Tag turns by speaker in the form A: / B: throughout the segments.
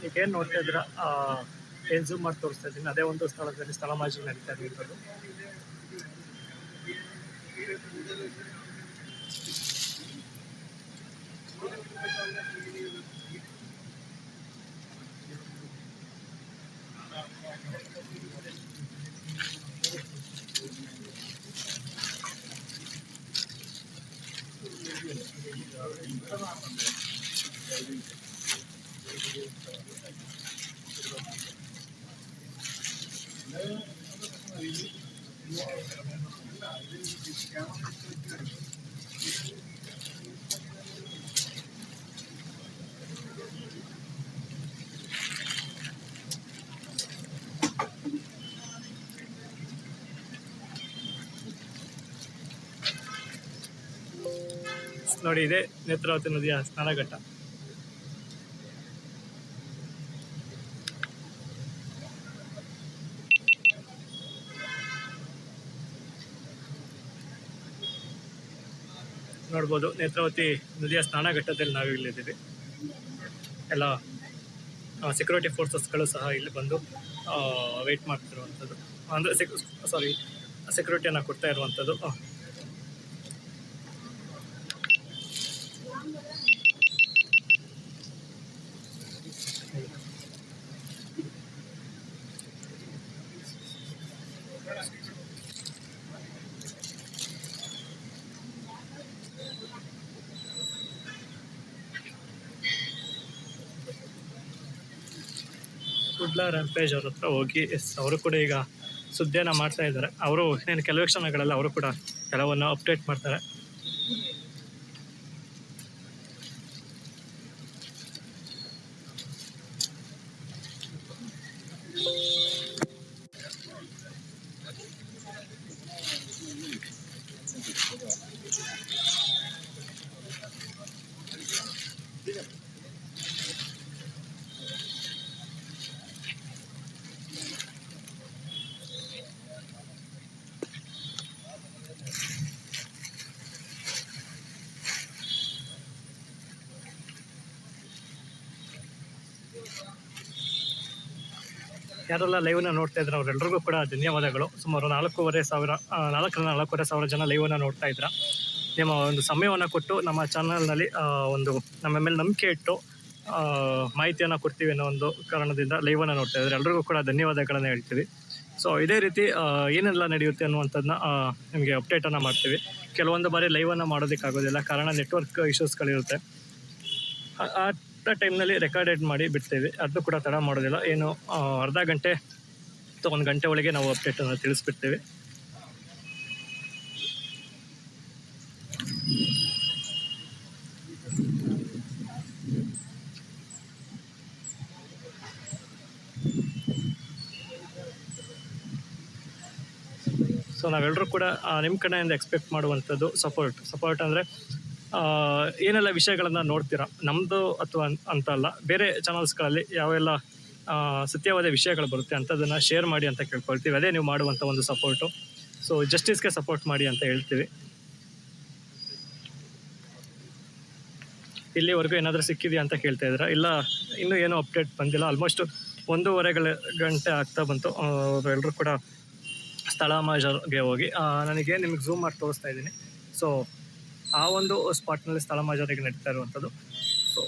A: ಈಗೇನು ನೋಡ್ತಾ ಇದ್ದೀರಾ, ಏನು ಝೂಮ್ ಮಾಡಿ ತೋರಿಸ್ತಾ ಇದ್ದೀನಿ, ಅದೇ ಒಂದು ಸ್ಥಳದಲ್ಲಿ ಸ್ಥಳಮಾಜಿ ನಡೀತಾ ಇರುವಂಥದ್ದು. ನೋಡಿ, ಇದೆ ನೇತ್ರಾವತಿ ನದಿಯ ಸ್ನಾನಘಟ್ಟ. ನೋಡ್ಬೋದು, ನೇತ್ರಾವತಿ ನದಿಯ ಸ್ನಾನಘಟ್ಟದಲ್ಲಿ ನಾವಿಲ್ಲಿದ್ದೀವಿ. ಎಲ್ಲ ಸೆಕ್ಯೂರಿಟಿ ಫೋರ್ಸಸ್ಗಳು ಸಹ ಇಲ್ಲಿ ಬಂದು ವೆಯ್ಟ್ ಮಾಡ್ತಿರುವಂಥದ್ದು, ಅಂದರೆ ಸೆಕ್ಯೂರಿಟಿಯನ್ನು ಕೊಡ್ತಾ ಇರುವಂಥದ್ದು. ಕುಡ್ಲ ರ್ಯಾಂಪೇಜ್ ಅವ್ರ ಹತ್ರ ಹೋಗಿ ಅವರು ಕೂಡ ಈಗ ಸುದ್ದಿಯನ್ನು ಮಾಡ್ತಾ ಇದ್ದಾರೆ. ಅವರು ಇನ್ನೇನು ಕೆಲವೇ ಕ್ಷಣಗಳಲ್ಲಿ ಅವರು ಕೂಡ ಕೆಲವನ್ನು ಅಪ್ಡೇಟ್ ಮಾಡ್ತಾರೆ. ಯಾರೆಲ್ಲ ಲೈವ್ನ ನೋಡ್ತಾ ಇದ್ರೆ ಅವರೆಲ್ಲರಿಗೂ ಕೂಡ ಧನ್ಯವಾದಗಳು. ಸುಮಾರು 4,500 ಜನ ಲೈವನ್ನು ನೋಡ್ತಾ ಇದ್ರ. ನಿಮ್ಮ ಒಂದು ಸಮಯವನ್ನು ಕೊಟ್ಟು ನಮ್ಮ ಚಾನಲ್ನಲ್ಲಿ ಒಂದು ನಮ್ಮ ಮೇಲೆ ನಂಬಿಕೆ ಇಟ್ಟು ಮಾಹಿತಿಯನ್ನು ಕೊಡ್ತೀವಿ ಅನ್ನೋ ಒಂದು ಕಾರಣದಿಂದ ಲೈವನ್ನು ನೋಡ್ತಾ ಇದ್ದಾರೆ. ಎಲ್ರಿಗೂ ಕೂಡ ಧನ್ಯವಾದಗಳನ್ನು ಹೇಳ್ತೀವಿ. ಸೊ ಇದೇ ರೀತಿ ಏನೆಲ್ಲ ನಡೆಯುತ್ತೆ ಅನ್ನುವಂಥದ್ದನ್ನ ನಿಮಗೆ ಅಪ್ಡೇಟನ್ನು ಮಾಡ್ತೀವಿ. ಕೆಲವೊಂದು ಬಾರಿ ಲೈವನ್ನು ಮಾಡೋದಕ್ಕಾಗೋದಿಲ್ಲ, ಕಾರಣ ನೆಟ್ವರ್ಕ್ ಇಶ್ಯೂಸ್ಗಳಿರುತ್ತೆ. ಆ ಟೈಮ್ನಲ್ಲಿ ರೆಕಾರ್ಡೆಡ್ ಮಾಡಿ ಬಿಡ್ತೇವೆ, ಅದು ಕೂಡ ತಡ ಮಾಡೋದಿಲ್ಲ. ಏನು ಅರ್ಧ ಗಂಟೆ ಅಥವಾ 1 ಗಂಟೆ ಒಳಗೆ ನಾವು ಅಪ್ಡೇಟನ್ನು ತಿಳಿಸ್ಬಿಡ್ತೇವೆ. ಸೊ ನಾವೆಲ್ಲರೂ ಕೂಡ ನಿಮ್ಮ ಕಡೆಯಿಂದ ಎಕ್ಸ್ಪೆಕ್ಟ್ ಮಾಡುವಂಥದ್ದು ಸಪೋರ್ಟ್ ಅಂದರೆ ಏನೆಲ್ಲ ವಿಷಯಗಳನ್ನು ನೋಡ್ತೀರಾ, ನಮ್ಮದು ಅಥವಾ ಅಂತ ಅಲ್ಲ, ಬೇರೆ ಚಾನಲ್ಸ್ಗಳಲ್ಲಿ ಯಾವೆಲ್ಲ ಸತ್ಯವಾದ ವಿಷಯಗಳು ಬರುತ್ತೆ ಅಂಥದ್ದನ್ನು ಶೇರ್ ಮಾಡಿ ಅಂತ ಕೇಳ್ಕೊಳ್ತೀವಿ. ಅದೇ ನೀವು ಮಾಡುವಂಥ ಒಂದು ಸಪೋರ್ಟು. ಸೊ ಜಸ್ಟಿಸ್ಗೆ ಸಪೋರ್ಟ್ ಮಾಡಿ ಅಂತ ಹೇಳ್ತೀವಿ. ಇಲ್ಲಿವರೆಗೂ ಏನಾದರೂ ಸಿಕ್ಕಿದೆಯಾ ಅಂತ ಕೇಳ್ತಾ ಇದ್ದೀರಾ? ಇಲ್ಲ, ಇನ್ನೂ ಏನೂ ಅಪ್ಡೇಟ್ ಬಂದಿಲ್ಲ. ಆಲ್ಮೋಸ್ಟ್ 1.5 ಗಂಟೆ ಆಗ್ತಾ ಬಂತು. ಅವರೆಲ್ಲರೂ ಕೂಡ ಸ್ಥಳ ಮಾಜರ್ಗೆ ಹೋಗಿ ನನಗೆ ನಿಮಗೆ ಝೂಮ್ ಮಾಡಿ ತೋರಿಸ್ತಾ ಇದ್ದೀನಿ. ಸೊ ಆ ಒಂದು ಸ್ಪಾಟ್ನಲ್ಲಿ ಸ್ಥಳ ಮಾಜರಿಗೆ ನಡೀತಾ ಇರುವಂಥದ್ದು. ಸೊ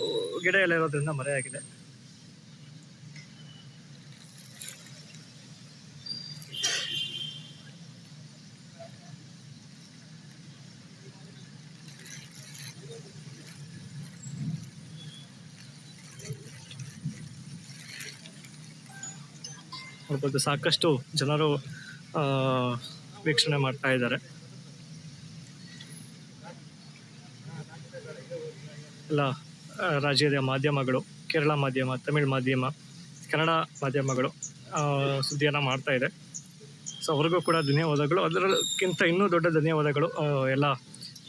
A: ಗಿಡ ಎಲ್ಲ ಇರೋದ್ರಿಂದ ಮರೆಯಾಗಿದೆ. ನೋಡ್ಬೋದು, ಸಾಕಷ್ಟು ಜನರು ವೀಕ್ಷಣೆ ಮಾಡ್ತಾ ಇದ್ದಾರೆ. ಎಲ್ಲ ರಾಜ್ಯದ ಮಾಧ್ಯಮಗಳು, ಕೇರಳ ಮಾಧ್ಯಮ, ತಮಿಳ್ ಮಾಧ್ಯಮ, ಕನ್ನಡ ಮಾಧ್ಯಮಗಳು ಸುದ್ದಿಯನ್ನು ಮಾಡ್ತಾ ಇದೆ. ಸೊ ಅವ್ರಿಗೂ ಕೂಡ ಧನ್ಯವಾದಗಳು. ಅದಕ್ಕಿಂತ ಇನ್ನೂ ದೊಡ್ಡ ಧನ್ಯವಾದಗಳು ಎಲ್ಲ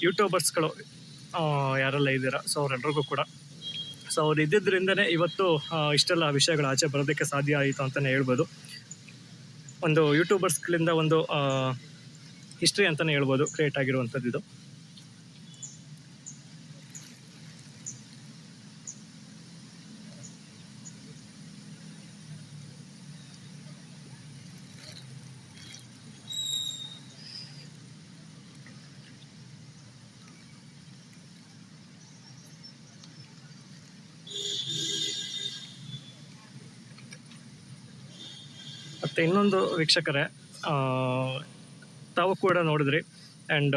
A: ಯೂಟ್ಯೂಬರ್ಸ್ಗಳು ಯಾರೆಲ್ಲ ಇದ್ದೀರಾ. ಸೊ ಅವರೆಲ್ಲರಿಗೂ ಕೂಡ ಸೊ ಅವ್ರು ಇದ್ದಿದ್ದರಿಂದನೇ ಇವತ್ತು ಇಷ್ಟೆಲ್ಲ ವಿಷಯಗಳು ಆಚೆ ಬರೋದಕ್ಕೆ ಸಾಧ್ಯ ಆಯಿತು ಅಂತಲೇ ಹೇಳ್ಬೋದು. ಒಂದು ಯೂಟ್ಯೂಬರ್ಸ್ಗಳಿಂದ ಒಂದು ಹಿಸ್ಟ್ರಿ ಅಂತಲೇ ಹೇಳ್ಬೋದು ಕ್ರಿಯೇಟ್ ಆಗಿರುವಂಥದ್ದು ಇದು. ಮತ್ತು ಇನ್ನೊಂದು ವೀಕ್ಷಕರೇ, ತಾವು ಕೂಡ ನೋಡಿದ್ರಿ ಆ್ಯಂಡ್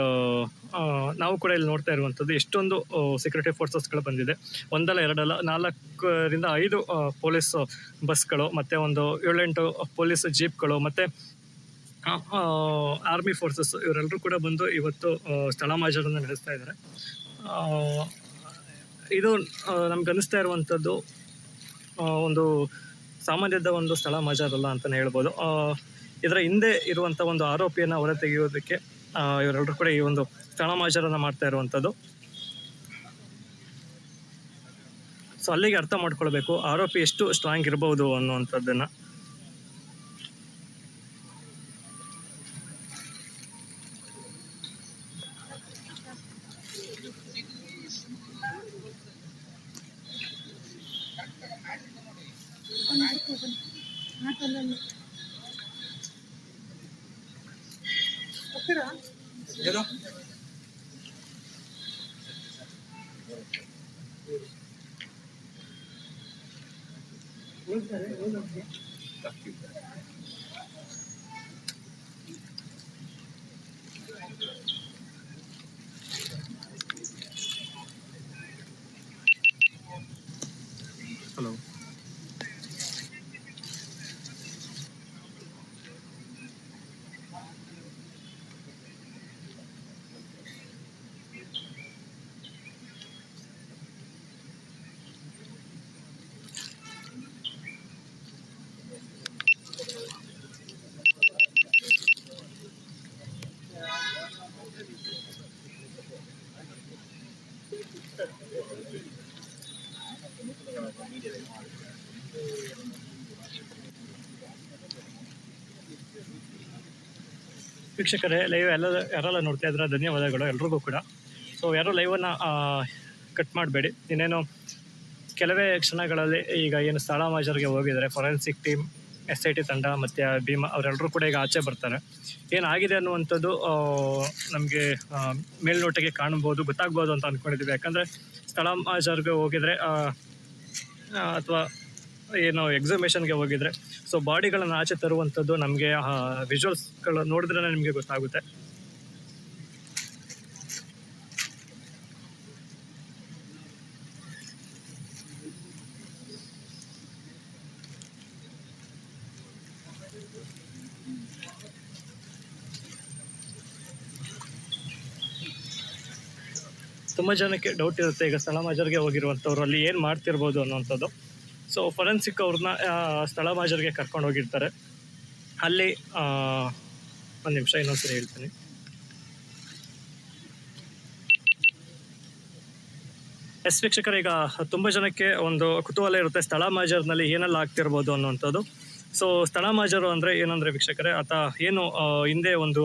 A: ನಾವು ಕೂಡ ಇಲ್ಲಿ ನೋಡ್ತಾ ಇರುವಂಥದ್ದು ಎಷ್ಟೊಂದು ಸೆಕ್ಯೂರಿಟಿ ಫೋರ್ಸಸ್ಗಳು ಬಂದಿದೆ. ಒಂದಲ್ಲ ಎರಡಲ್ಲ 4ರಿಂದ 5 ಪೊಲೀಸ್ ಬಸ್ಗಳು, ಮತ್ತು ಒಂದು 7-8 ಪೊಲೀಸ್ ಜೀಪ್ಗಳು, ಮತ್ತು ಆರ್ಮಿ ಫೋರ್ಸಸ್ ಇವರೆಲ್ಲರೂ ಕೂಡ ಬಂದು ಇವತ್ತು ಸ್ಥಳ ಮಾಜರನ್ನು ನಡೆಸ್ತಾ ಇದ್ದಾರೆ. ಇದು ನಮ್ಗೆ ಅನ್ನಿಸ್ತಾ ಇರುವಂಥದ್ದು ಒಂದು ಸಾಮಾನ್ಯದ ಒಂದು ಸ್ಥಳ ಮಾಜರಲ್ಲ ಅಂತಲೇ ಹೇಳ್ಬೋದು. ಇದರ ಹಿಂದೆ ಇರುವಂಥ ಒಂದು ಆರೋಪಿಯನ್ನು ಹೊರ ತೆಗೆಯೋದಕ್ಕೆ ಇವರೆಲ್ಲರೂ ಕೂಡ ಈ ಒಂದು ಸ್ಥಳ ಮಾಜರನ್ನು ಮಾಡ್ತಾ ಇರುವಂಥದ್ದು. ಸೊ ಅಲ್ಲಿಗೆ ಅರ್ಥ ಮಾಡ್ಕೊಳ್ಬೇಕು ಆರೋಪಿ ಎಷ್ಟು ಸ್ಟ್ರಾಂಗ್ ಇರಬಹುದು ಅನ್ನುವಂಥದ್ದನ್ನು. ಹಲೋ, ವೀಕ್ಷಕರೇ, ಲೈವ್ ಯಾರೆಲ್ಲ ನೋಡ್ತಾ ಇದ್ರೆ ಧನ್ಯವಾದಗಳು ಎಲ್ರಿಗೂ ಕೂಡ. ಸೊ ಯಾರು ಲೈವನ್ನು ಕಟ್ ಮಾಡಬೇಡಿ. ಇನ್ನೇನು ಕೆಲವೇ ಕ್ಷಣಗಳಲ್ಲಿ ಈಗ ಏನು ಸ್ಥಳ ಮಾಜರ್ಗೆ ಹೋಗಿದ್ದಾರೆ ಫೊರೆನ್ಸಿಕ್ ಟೀಮ್, SIT ತಂಡ ಮತ್ತು ಭೀಮಾ ಅವರೆಲ್ಲರೂ ಕೂಡ ಈಗ ಆಚೆ ಬರ್ತಾರೆ. ಏನಾಗಿದೆ ಅನ್ನುವಂಥದ್ದು ನಮಗೆ ಮೇಲ್ನೋಟಕ್ಕೆ ಕಾಣ್ಬೋದು, ಗೊತ್ತಾಗ್ಬೋದು ಅಂತ ಅಂದ್ಕೊಂಡಿದ್ದೀವಿ. ಯಾಕಂದರೆ ಸ್ಥಳ ಮಾಜರ್ಗೆ ಹೋಗಿದರೆ ಅಥವಾ ಏನು ಎಕ್ಸಿಬಿಷನ್ಗೆ ಹೋಗಿದರೆ ಸೊ ಬಾಡಿಗಳನ್ನು ಆಚೆ ತರುವಂಥದ್ದು ನಮಗೆ ವಿಜುವಲ್ಸ್ಗಳು ನೋಡಿದ್ರೆ ನಿಮಗೆ ಗೊತ್ತಾಗುತ್ತೆ. ತುಂಬ ಜನಕ್ಕೆ ಡೌಟ್ ಇರುತ್ತೆ ಈಗ ಸ್ಥಳ ಮಾಜರ್ಗೆ ಹೋಗಿರುವಂಥವ್ರು ಅಲ್ಲಿ ಏನು ಮಾಡ್ತಿರ್ಬೋದು ಅನ್ನುವಂಥದ್ದು. ಸೊ ಫೊರೆನ್ಸಿಕ್ ಅವ್ರನ್ನ ಸ್ಥಳ ಮಾಜರ್ಗೆ ಕರ್ಕೊಂಡು ಹೋಗಿರ್ತಾರೆ. ಅಲ್ಲಿ ಒಂದು ನಿಮಿಷ ಇನ್ನೊಂದ್ಸರಿ ಹೇಳ್ತೀನಿ. ವೀಕ್ಷಕರು, ಈಗ ತುಂಬ ಜನಕ್ಕೆ ಒಂದು ಕುತೂಹಲ ಇರುತ್ತೆ ಸ್ಥಳ ಮಾಜರ್ನಲ್ಲಿ ಏನೆಲ್ಲ ಆಗ್ತಿರ್ಬೋದು ಅನ್ನುವಂಥದ್ದು. ಸೊ ಸ್ಥಳ ಮಾಜರು ಅಂದರೆ ಏನಂದರೆ ವೀಕ್ಷಕರೇ, ಆತ ಏನು ಹಿಂದೆ ಒಂದು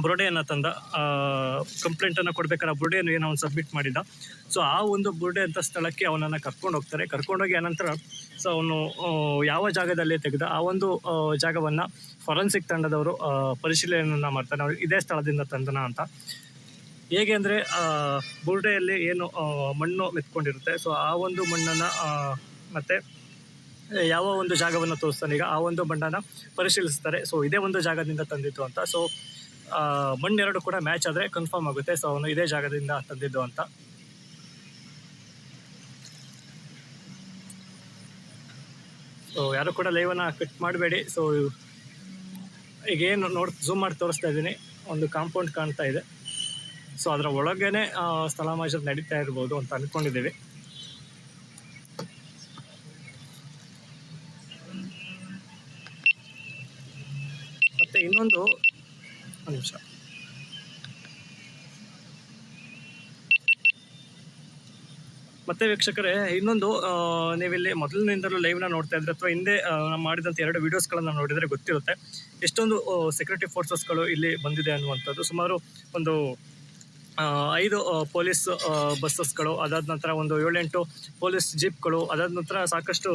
A: ಬುರುಡೆಯನ್ನು ತಂದ, ಕಂಪ್ಲೇಂಟನ್ನು ಕೊಡಬೇಕಾದ್ರೆ ಬುರುಡೆಯನ್ನು ಏನೋ ಅವ್ನು ಸಬ್ಮಿಟ್ ಮಾಡಿದ್ದ. ಸೊ ಆ ಒಂದು ಬುರುಡೆ ಅಂತ ಸ್ಥಳಕ್ಕೆ ಅವನನ್ನು ಕರ್ಕೊಂಡು ಹೋಗ್ತಾರೆ. ಕರ್ಕೊಂಡೋಗಿ ಆನಂತರ ಸೊ ಅವನು ಯಾವ ಜಾಗದಲ್ಲಿ ತೆಗೆದ ಆ ಒಂದು ಜಾಗವನ್ನು ಫೊರೆನ್ಸಿಕ್ ತಂಡದವರು ಪರಿಶೀಲನೆಯನ್ನು ಮಾಡ್ತಾರೆ, ನಾವು ಇದೇ ಸ್ಥಳದಿಂದ ತಂದನ ಅಂತ. ಹೇಗೆ ಅಂದರೆ ಬುರುಡೆಯಲ್ಲಿ ಏನು ಮಣ್ಣು ಮೆತ್ಕೊಂಡಿರುತ್ತೆ, ಸೊ ಆ ಒಂದು ಮಣ್ಣನ್ನು ಮತ್ತು ಯಾವ ಒಂದು ಜಾಗವನ್ನು ತೋರಿಸ್ತಾನೆ ಈಗ ಆ ಒಂದು ಮಣ್ಣನ್ನು ಪರಿಶೀಲಿಸ್ತಾರೆ. ಸೊ ಇದೇ ಒಂದು ಜಾಗದಿಂದ ತಂದಿದ್ದು ಅಂತ. ಸೊ ಮಣ್ಣೆರಡು ಕೂಡ ಮ್ಯಾಚ್ ಆದರೆ ಕನ್ಫರ್ಮ್ ಆಗುತ್ತೆ ಸೊ ಅವನು ಇದೇ ಜಾಗದಿಂದ ತಂದಿದ್ದು ಅಂತ. ಸೊ ಯಾರು ಕೂಡ ಲೈವನ್ನು ಕಟ್ ಮಾಡಬೇಡಿ. ಸೊ ಈಗೇನು ಝೂಮ್ ಮಾಡಿ ತೋರಿಸ್ತಾ ಇದ್ದೀನಿ, ಒಂದು ಕಾಂಪೌಂಡ್ ಕಾಣ್ತಾ ಇದೆ. ಸೊ ಅದರ ಒಳಗೇನೆ ಸ್ಥಳ ಮಾಜರ್ ನಡೀತಾ ಇರ್ಬೋದು ಅಂತ ಅಂದ್ಕೊಂಡಿದ್ದೀವಿ. ಮತ್ತು ಇನ್ನೊಂದು ನಿಮಿಷ, ಮತ್ತೆ ವೀಕ್ಷಕರೇ, ಇನ್ನೊಂದು ನೀವಿಲ್ಲಿ ಮೊದಲಿನಿಂದಲೂ ಲೈವ್ನ ನೋಡ್ತಾ ಇದ್ರೆ ಅಥವಾ ಹಿಂದೆ ನಾವು ಮಾಡಿದಂಥ 2 ವೀಡಿಯೋಸ್ಗಳನ್ನು ನೋಡಿದರೆ ಗೊತ್ತಿರುತ್ತೆ ಎಷ್ಟೊಂದು ಸೆಕ್ಯೂರಿಟಿ ಫೋರ್ಸಸ್ಗಳು ಇಲ್ಲಿ ಬಂದಿದೆ ಅನ್ನುವಂಥದ್ದು. ಸುಮಾರು ಒಂದು 5 ಪೊಲೀಸ್ ಬಸ್ಸಸ್ಗಳು, ಅದಾದ ನಂತರ ಒಂದು 7-8 ಪೊಲೀಸ್ ಜೀಪ್ಗಳು, ಅದಾದ ನಂತರ ಸಾಕಷ್ಟು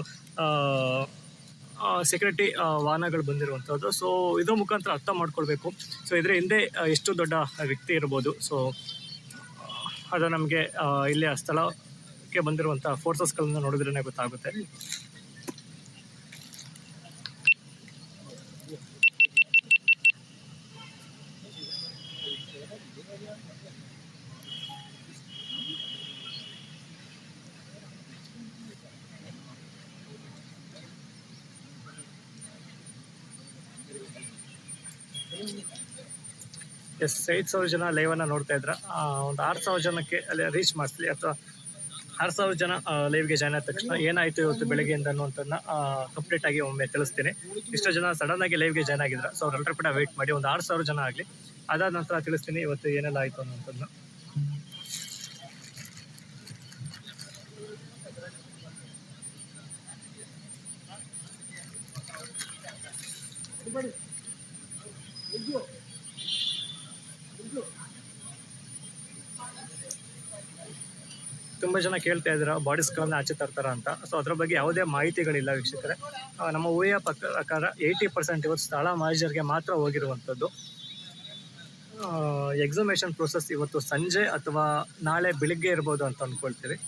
A: ಸೆಕ್ಯೂರಿಟಿ ವಾಹನಗಳು ಬಂದಿರುವಂಥದ್ದು. ಸೊ ಇದರ ಮುಖಾಂತರ ಅರ್ಥ ಮಾಡ್ಕೊಳ್ಬೇಕು, ಸೊ ಇದರ ಹಿಂದೆ ಎಷ್ಟು ದೊಡ್ಡ ವ್ಯಕ್ತಿ ಇರ್ಬೋದು. ಸೊ ಅದು ನಮಗೆ ಇಲ್ಲಿ ಆ ಸ್ಥಳಕ್ಕೆ ಬಂದಿರುವಂಥ ಫೋರ್ಸಸ್ಗಳನ್ನ ನೋಡಿದ್ರೇ ಗೊತ್ತಾಗುತ್ತೆ. ಎಸ್, 5,000 ಜನ ಲೈವನ್ನು ನೋಡ್ತಾ ಇದ್ರ. ಒಂದು 6,000 ಜನಕ್ಕೆ ಅಲ್ಲಿ ರೀಚ್ ಮಾಡಿಸ್ಲಿ, ಅಥವಾ 6,000 ಜನ ಲೈವ್ಗೆ ಜಾಯ್ನ್ ಆದ ತಕ್ಷಣ ಏನಾಯಿತು ಇವತ್ತು ಬೆಳಗ್ಗೆಯಿಂದ ಅನ್ನುವಂಥದ್ದನ್ನ ಕಂಪ್ಲೀಟ್ ಆಗಿ ಒಮ್ಮೆ ತಿಳಿಸ್ತೀನಿ. ಇಷ್ಟು ಜನ ಸಡನ್ ಆಗಿ ಲೈವ್ಗೆ ಜಾಯ್ನ್ ಆಗಿದ್ರು, ಸೊ ಅವರೆಲ್ಲರೂ ಕೂಡ ವೆಯ್ಟ್ ಮಾಡಿ ಒಂದು 6,000 ಜನ ಆಗಲಿ, ಅದಾದ ನಂತರ ತಿಳಿಸ್ತೀನಿ ಇವತ್ತು ಏನೆಲ್ಲ ಆಯಿತು ಅನ್ನುವಂಥದ್ದನ್ನ. ತುಂಬ ಜನ ಕೇಳ್ತಾ ಇದ್ದೀರಾ ಬಾಡೀಸ್ಗಳನ್ನ ಆಚೆ ತರ್ತಾರ ಅಂತ. ಸೊ ಅದ್ರ ಬಗ್ಗೆ ಯಾವುದೇ ಮಾಹಿತಿಗಳಿಲ್ಲ ವೀಕ್ಷಕರೇ. ನಮ್ಮ ಊಹೆಯ ಪ್ರಕಾರ 80% ಇವತ್ತು ಸ್ಥಳ ಮಹೇಜರ್ಗೆ ಮಾತ್ರ ಹೋಗಿರುವಂಥದ್ದು. ಎಕ್ಸಾಮಿನೇಷನ್ ಪ್ರೋಸೆಸ್ ಇವತ್ತು ಸಂಜೆ ಅಥವಾ ನಾಳೆ ಬೆಳಿಗ್ಗೆ ಇರ್ಬೋದು ಅಂತ ಅಂದ್ಕೊಳ್ತೀವಿ.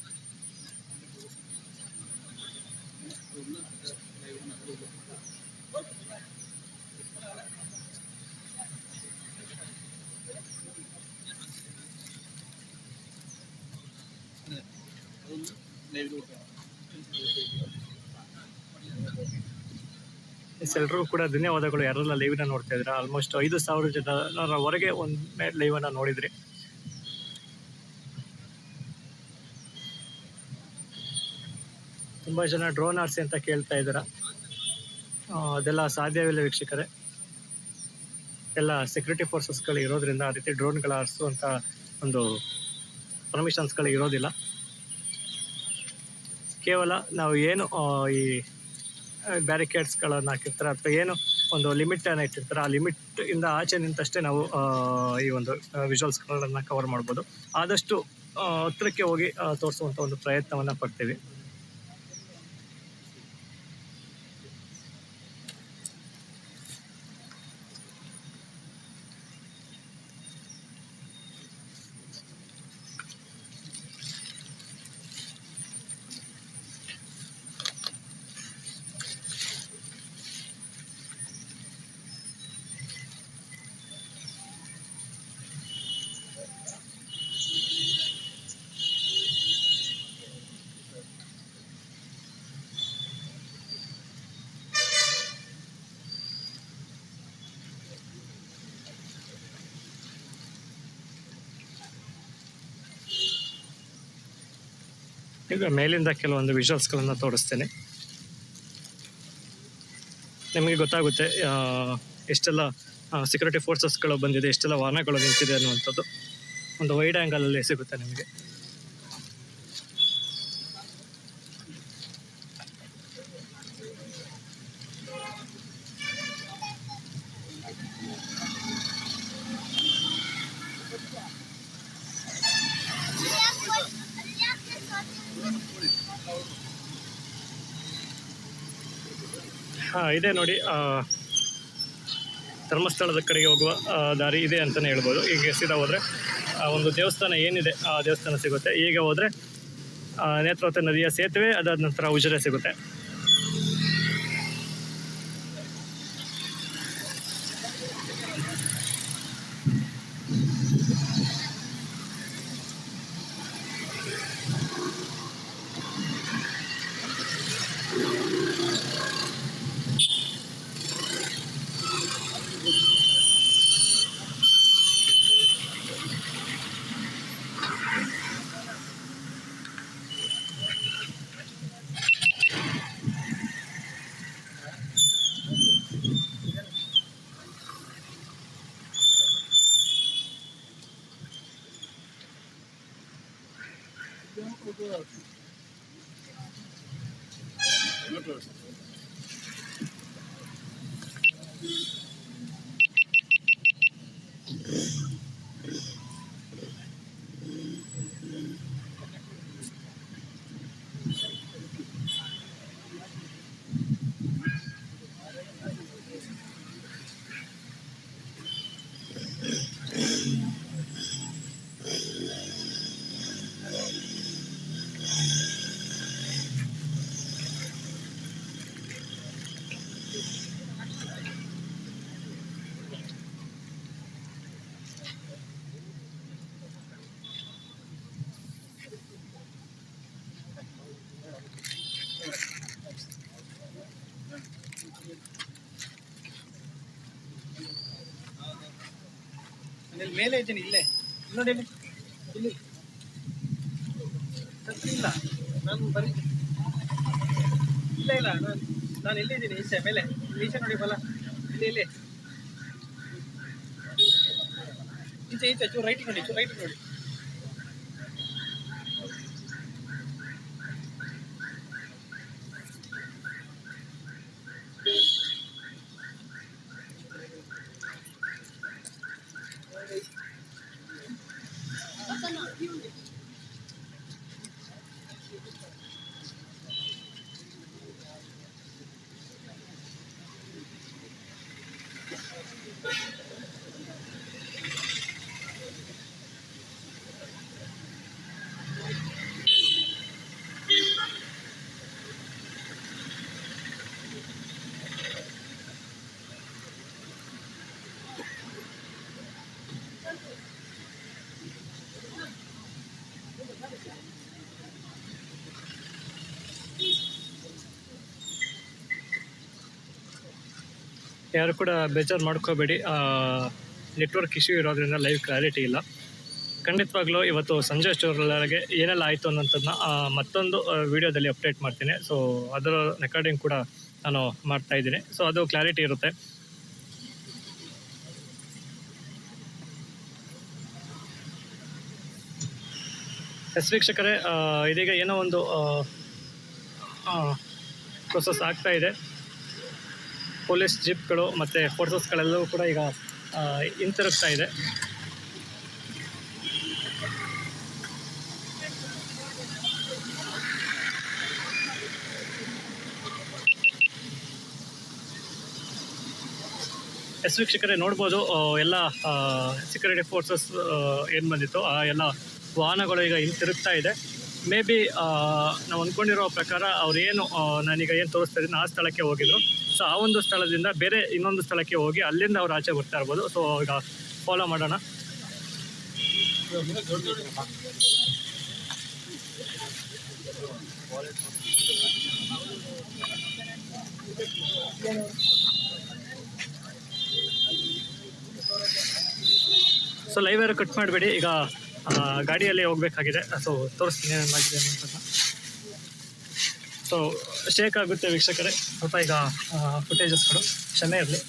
A: ಎಲ್ರಿಗೂ ಕೂಡ ಧನ್ಯವಾದಗಳು. ಯಾರೆಲ್ಲ ಲೈವ್ನ ನೋಡ್ತಾ ಇದ್ರ, ಆಲ್ಮೋಸ್ಟ್ 5,000 ಜನರವರೆಗೆ ಒಂದು ಲೈವನ್ನ ನೋಡಿದ್ರಿ. ತುಂಬ ಜನ ಡ್ರೋನ್ ಆರಿಸಿ ಅಂತ ಕೇಳ್ತಾ ಇದ್ದೀರಾ. ಅದೆಲ್ಲ ಸಾಧ್ಯವಿಲ್ಲ ವೀಕ್ಷಕರೇ. ಎಲ್ಲ ಸೆಕ್ಯೂರಿಟಿ ಫೋರ್ಸಸ್ಗಳು ಇರೋದ್ರಿಂದ ಆ ರೀತಿ ಡ್ರೋನ್ಗಳು ಆರಿಸುವಂಥ ಒಂದು ಪರ್ಮಿಷನ್ಸ್ಗಳು ಇರೋದಿಲ್ಲ. ಕೇವಲ ನಾವು ಏನು ಈ ಬ್ಯಾರಿಕೇಡ್ಸ್ಗಳನ್ನು ಹಾಕಿರ್ತಾರೆ ಅಥವಾ ಏನು ಒಂದು ಲಿಮಿಟನ್ನು ಇಟ್ಟಿರ್ತಾರೆ, ಆ ಲಿಮಿಟ್ ಇಂದ ಆಚೆ ನಿಂತಷ್ಟೇ ನಾವು ಈ ಒಂದು ವಿಜುವಲ್ಸ್ಗಳನ್ನು ಕವರ್ ಮಾಡ್ಬೋದು. ಆದಷ್ಟು ಹತ್ತಿರಕ್ಕೆ ಹೋಗಿ ತೋರಿಸುವಂಥ ಒಂದು ಪ್ರಯತ್ನವನ್ನು ಪಡ್ತೀವಿ. ಈಗ ಮೇಲಿಂದ ಕೆಲವೊಂದು ವಿಜುವಲ್ಸ್ಗಳನ್ನು ತೋರಿಸ್ತೇನೆ, ನಿಮಗೆ ಗೊತ್ತಾಗುತ್ತೆ ಎಷ್ಟೆಲ್ಲ ಸೆಕ್ಯೂರಿಟಿ ಫೋರ್ಸಸ್ಗಳು ಬಂದಿದೆ, ಎಷ್ಟೆಲ್ಲ ವಾಹನಗಳು ನಿಂತಿದೆ ಅನ್ನುವಂಥದ್ದು ಒಂದು ವೈಡ್ ಆ್ಯಂಗಲಲ್ಲಿ ಸಿಗುತ್ತೆ ನಿಮಗೆ. ಇದೆ ನೋಡಿ, ಧರ್ಮಸ್ಥಳದ ಕಡೆಗೆ ಹೋಗುವ ದಾರಿ ಇದೆ ಅಂತಲೇ ಹೇಳ್ಬೋದು. ಈಗ ಸೀದಾ ಹೋದರೆ ಒಂದು ದೇವಸ್ಥಾನ ಏನಿದೆ ಆ ದೇವಸ್ಥಾನ ಸಿಗುತ್ತೆ. ಈಗ ಹೋದರೆ ನೇತ್ರಾವತಿ ನದಿಯ ಸೇತುವೆ, ಅದಾದ ನಂತರ ಉಜಿರೆ ಸಿಗುತ್ತೆ.
B: ಮೇಲೆ ಇದ್ದೀನಿ ಇಲ್ಲೇ ನೋಡಿ ಇಲ್ಲಿ ಇಲ್ಲ ನಾನು ಬರೀ ಇಲ್ಲ ಇಲ್ಲ ನಾನು ಇಲ್ಲಿದ್ದೀನಿ ಈಚೆ ಮೇಲೆ ಈಚೆ ನೋಡಿ ಬಲ ಇಲ್ಲಿ ಇಲ್ಲಿ ಈಚೆ ಈಚೆ ಚೂರು ರೈಟ್ ನೋಡಿ
A: ಯಾರು ಕೂಡ ಬೇಜಾರು ಮಾಡ್ಕೋಬೇಡಿ, ನೆಟ್ವರ್ಕ್ ಇಶ್ಯೂ ಇರೋದ್ರಿಂದ ಲೈವ್ ಕ್ಲಾರಿಟಿ ಇಲ್ಲ. ಖಂಡಿತವಾಗ್ಲೂ ಇವತ್ತು ಸಂಜೆ ಅಷ್ಟರೊಳಗೆ ಏನೆಲ್ಲ ಆಯಿತು ಅನ್ನೋಂಥದ್ದನ್ನ ಮತ್ತೊಂದು ವಿಡಿಯೋದಲ್ಲಿ ಅಪ್ಡೇಟ್ ಮಾಡ್ತೀನಿ. ಸೊ ಅದರ ರೆಕಾರ್ಡಿಂಗ್ ಕೂಡ ನಾನು ಮಾಡ್ತಾಯಿದ್ದೀನಿ. ಸೊ ಅದು ಕ್ಲಾರಿಟಿ ಇರುತ್ತೆ. ಎಸ್ ವೀಕ್ಷಕರೇ, ಇದೀಗ ಏನೋ ಒಂದು ಪ್ರೊಸೆಸ್ ಆಗ್ತಾ ಇದೆ. ಪೊಲೀಸ್ ಜೀಪ್ಗಳು ಮತ್ತು ಫೋರ್ಸಸ್ಗಳೆಲ್ಲವೂ ಕೂಡ ಈಗ ಹಿಂತಿರುಗ್ತಾ ಇದೆ. ಎಸ್ ವೀಕ್ಷಕರೇ, ನೋಡ್ಬೋದು ಎಲ್ಲ ಸೆಕ್ಯೂರಿಟಿ ಫೋರ್ಸಸ್ ಏನು ಬಂದಿತ್ತು ಆ ಎಲ್ಲ ವಾಹನಗಳು ಈಗ ಹಿಂತಿರುಗ್ತಾ ಇದೆ. ಮೇ ಬಿ ನಾವು ಅಂದ್ಕೊಂಡಿರೋ ಪ್ರಕಾರ ಅವ್ರೇನು ನಾನೀಗ ಏನು ತೋರಿಸ್ತಾ ಇದ್ದೀನಿ ಆ ಸ್ಥಳಕ್ಕೆ ಹೋಗಿದ್ರು. ಸೊ ಆ ಒಂದು ಸ್ಥಳದಿಂದ ಬೇರೆ ಇನ್ನೊಂದು ಸ್ಥಳಕ್ಕೆ ಹೋಗಿ ಅಲ್ಲಿಂದ ಅವ್ರು ಆಚೆ ಬರ್ತಾ ಇರ್ಬೋದು. ಸೊ ಈಗ ಫಾಲೋ ಮಾಡೋಣ. ಸೊ ಲೈವ್ ಯಾರು ಕಟ್ ಮಾಡಬೇಡಿ, ಈಗ ಗಾಡಿಯಲ್ಲಿ ಹೋಗಬೇಕಾಗಿದೆ. ಸೊ ತೋರಿಸ್ತೀನಿ ಏನಾಗಿದೆ ಅಂತ. ಸೊ ಶೇಕ್ ಆಗುತ್ತೆ ವೀಕ್ಷಕರೇ, ಸ್ವಲ್ಪ ಈಗ ಫುಟೇಜಸ್ಗಳು ಕ್ಷಮೆ ಇರಲಿ.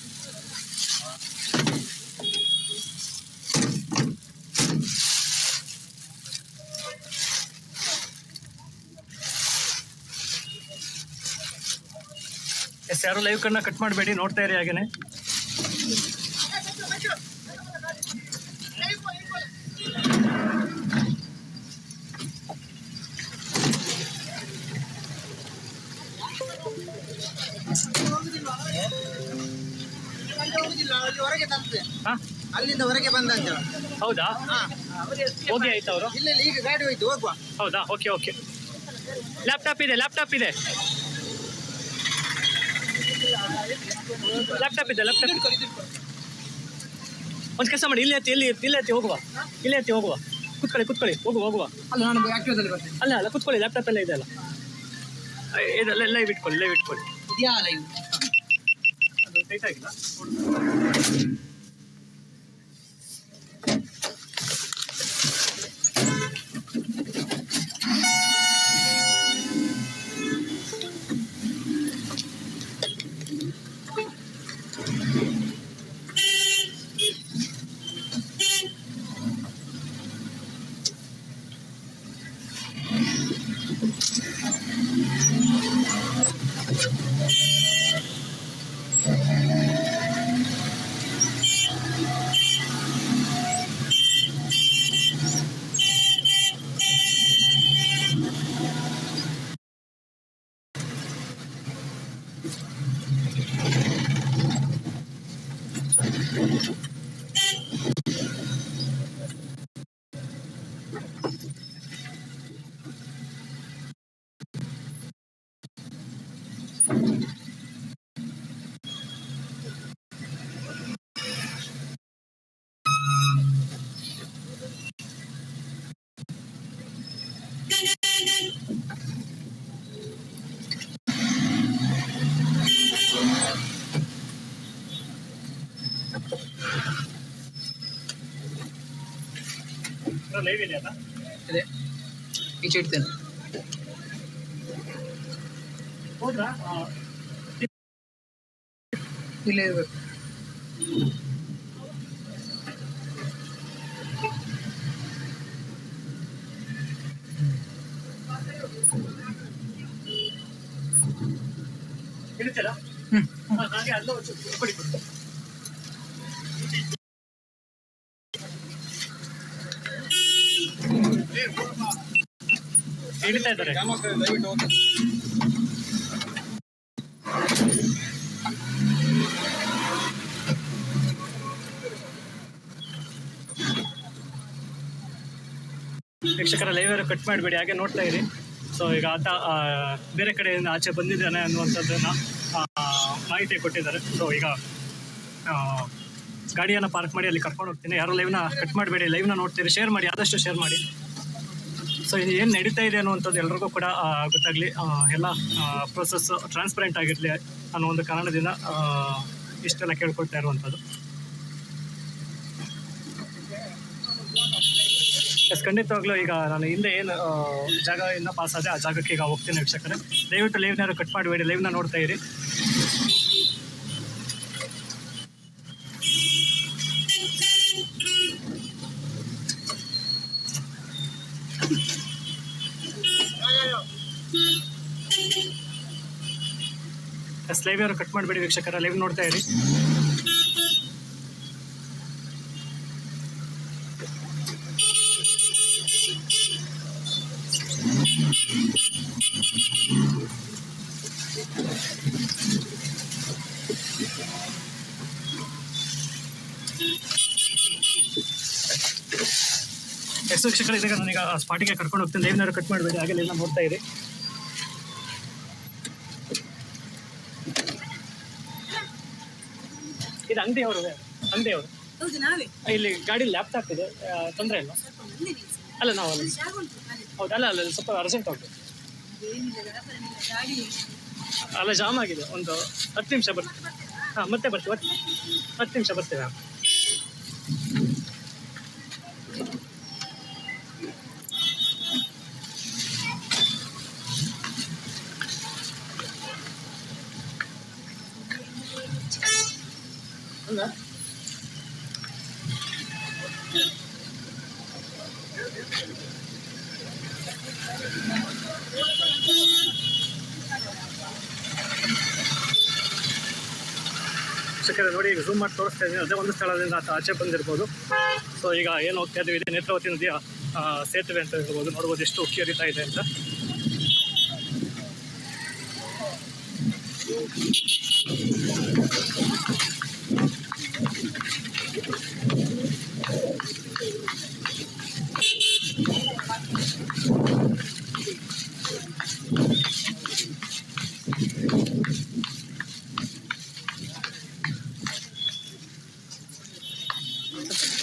A: ಎಸ್, ಯಾರು ಲೈವ್ ಕನ್ನ ಕಟ್ ಮಾಡಬೇಡಿ, ನೋಡ್ತಾ ಇರಿ ಹಾಗೇನೆ.
B: ಅಲ್ಲಿಂದ ಹೊರಗೆ ಬಂದ ಅಂತ.
A: ಹೌದಾ, ಹೋಗಿ ಆಯ್ತು ಅವರು.
B: ಇಲ್ಲ ಈಗ ಗಾಡಿ ಹೋಯ್ತು, ಹೋಗುವ.
A: ಹೌದಾ, ಓಕೆ ಓಕೆ. ಲ್ಯಾಪ್ಟಾಪ್ ಇದೆ, ಲ್ಯಾಪ್ಟಾಪ್ ಇದೆ, ಲ್ಯಾಪ್ಟಾಪ್ ಇದೆ, ಲ್ಯಾಪ್ಟಾಪ್. ಒಂದು ಕೆಲಸ ಮಾಡಿ, ಇಲ್ಲಿ ಹತ್ತಿ ಹೋಗುವ, ಇಲ್ಲಿ ಹತ್ತಿ ಹೋಗುವ. ಕುತ್ಕೊಳ್ಳಿ, ಹೋಗುವ.
B: ಅಲ್ಲ, ನಾನು ಆಕ್ಟಿವಾದಲ್ಲಿ ಬರ್ತೇನೆ.
A: ಅಲ್ಲ ಕುತ್ಕೊಳ್ಳಿ, ಲ್ಯಾಪ್ಟಾಪ್ ಎಲ್ಲ ಇದೆ ಅಲ್ಲ. ಇದೆಲ್ಲ ಲೈವ್ ಇಟ್ಕೊಳ್ಳಿ.
B: ಇದೆಯಾ ಲೈವ್?
A: ಅದು ಟೈಟ್ ಆಗಿಲ್ಲ. ಲೈವ್ ಇದೆಯಲ್ಲ
B: ಇದೆ ಈಚೆ ಇಡ್ತೇನೆ.
A: ಹೋದ್ರಾ
B: ಇಲ್ಲೇ ಇರ್ಬೇಕು.
A: ಇಡ್ತೀರಾ? ಹಾಗೆ ಅಲ್ಲೂ ಕೊಡಿ ಕೊಡಿ. ಹಿಡಿತಾ ಇದ್ದಾರೆ. ವೀಕ್ಷಕರ ಲೈವ್ ಕಟ್ ಮಾಡಿಬಿಡಿ, ಹಾಗೆ ನೋಡ್ತಾ ಇರಿ. ಸೊ ಈಗ ಆತ ಬೇರೆ ಕಡೆಯಿಂದ ಆಚೆ ಬಂದಿದ್ದಾನೆ ಅನ್ನುವಂಥದ್ದನ್ನ ಮಾಹಿತಿ ಕೊಟ್ಟಿದ್ದಾರೆ. ಸೊ ಈಗ ಗಾಡಿಯನ್ನು ಪಾರ್ಕ್ ಮಾಡಿ ಅಲ್ಲಿ ಕರ್ಕೊಂಡು ಹೋಗ್ತೀನಿ. ಯಾರು ಲೈವ್ನ ಕಟ್ ಮಾಡಬೇಡಿ, ಲೈವ್ನ ನೋಡ್ತೀರಿ, ಶೇರ್ ಮಾಡಿ, ಆದಷ್ಟು ಶೇರ್ ಮಾಡಿ. ಸೊ ಇದು ಏನು ನಡೀತಾ ಇದೆ ಅನ್ನುವಂಥದ್ದು ಎಲ್ರಿಗೂ ಕೂಡ ಗೊತ್ತಾಗಲಿ, ಎಲ್ಲ ಪ್ರೊಸೆಸ್ ಟ್ರಾನ್ಸ್ಪರೆಂಟ್ ಆಗಿರಲಿ ಅನ್ನೋ ಒಂದು ಕಾರಣದಿಂದ ಇಷ್ಟೆಲ್ಲ ಕೇಳ್ಕೊಳ್ತಾ ಇರುವಂಥದ್ದು. ಎಸ್, ಖಂಡಿತವಾಗ್ಲೂ ಈಗ ನಾನು ಹಿಂದೆ ಏನು ಜಾಗದಿಂದ ಪಾಸ್ ಆದೆ ಆ ಜಾಗಕ್ಕೆ ಈಗ ಹೋಗ್ತೀನಿ ವೀಕ್ಷಕರೇ. ದಯವಿಟ್ಟು ಲೈವ್ನಾರು ಕಟ್ ಮಾಡಬೇಡಿ, ಲೈವ್ನ ನೋಡ್ತಾ ಇರಿ. ಎಸ್, ಲೈವ್ ಯಾರು ಕಟ್ ಮಾಡಬೇಡಿ ವೀಕ್ಷಕರ, ಲೈವ್ ನೋಡ್ತಾ ಇರಿ. ಎಷ್ಟು ವೀಕ್ಷಕರು ಇದ್ದಾಗ ನಾನೀಗ ಸ್ಪಾಟಿಗೆ ಕರ್ಕೊಂಡು ಹೋಗ್ತೀನಿ. ಲೈವ್ನಾರು ಕಟ್ ಮಾಡಬೇಡಿ, ಹಾಗೆ ಲೈವ್ನ ನೋಡ್ತಾ ಇರಿ. ಇದು ಅಂಗಡಿಯವರು ಇಲ್ಲಿ ಗಾಡಿ ಲ್ಯಾಪ್ಟಾಪ್ ಇದೆ, ತೊಂದರೆ ಇಲ್ಲ. ಅಲ್ಲ ನಾವು ಹೌದು, ಅಲ್ಲ ಅಲ್ಲ ಸ್ವಲ್ಪ ಅರ್ಜೆಂಟ್ ಹೋಗ್ಬೇಕು. ಅಲ್ಲ ಜಾಮ್ ಆಗಿದೆ, ಒಂದು 10 ನಿಮಿಷ ಬರ್ತೀವಿ. ಹಾಂ, ಮತ್ತೆ ಬರ್ತೀವಿ, 10 ನಿಮಿಷ ಬರ್ತೀವಿ. ಅಲ್ಲ ಶಿಕ್ಷಕರೇ ನೋಡಿ, ಈಗ ಝೂಮ್ ಮಾಡಿ ತೋರಿಸ್ತಾ ಇದ್ದೀನಿ. ಅದೇ ಒಂದು ಸ್ಥಳದಿಂದ ಆಚೆ ಬಂದಿರ್ಬೋದು. ಸೊ ಈಗ ಏನು ಹೋಗ್ತಾ ಇದ್ದೀವಿ, ಇದೆ ನೇತ್ರಾವತಿ ನದಿಯ ಸೇತುವೆ ಅಂತ ಹೇಳ್ಬೋದು. ನೋಡ್ಬೋದು ಎಷ್ಟು ಉಕ್ಕಿ ಹರಿತಾ ಇದೆ ಅಂತ.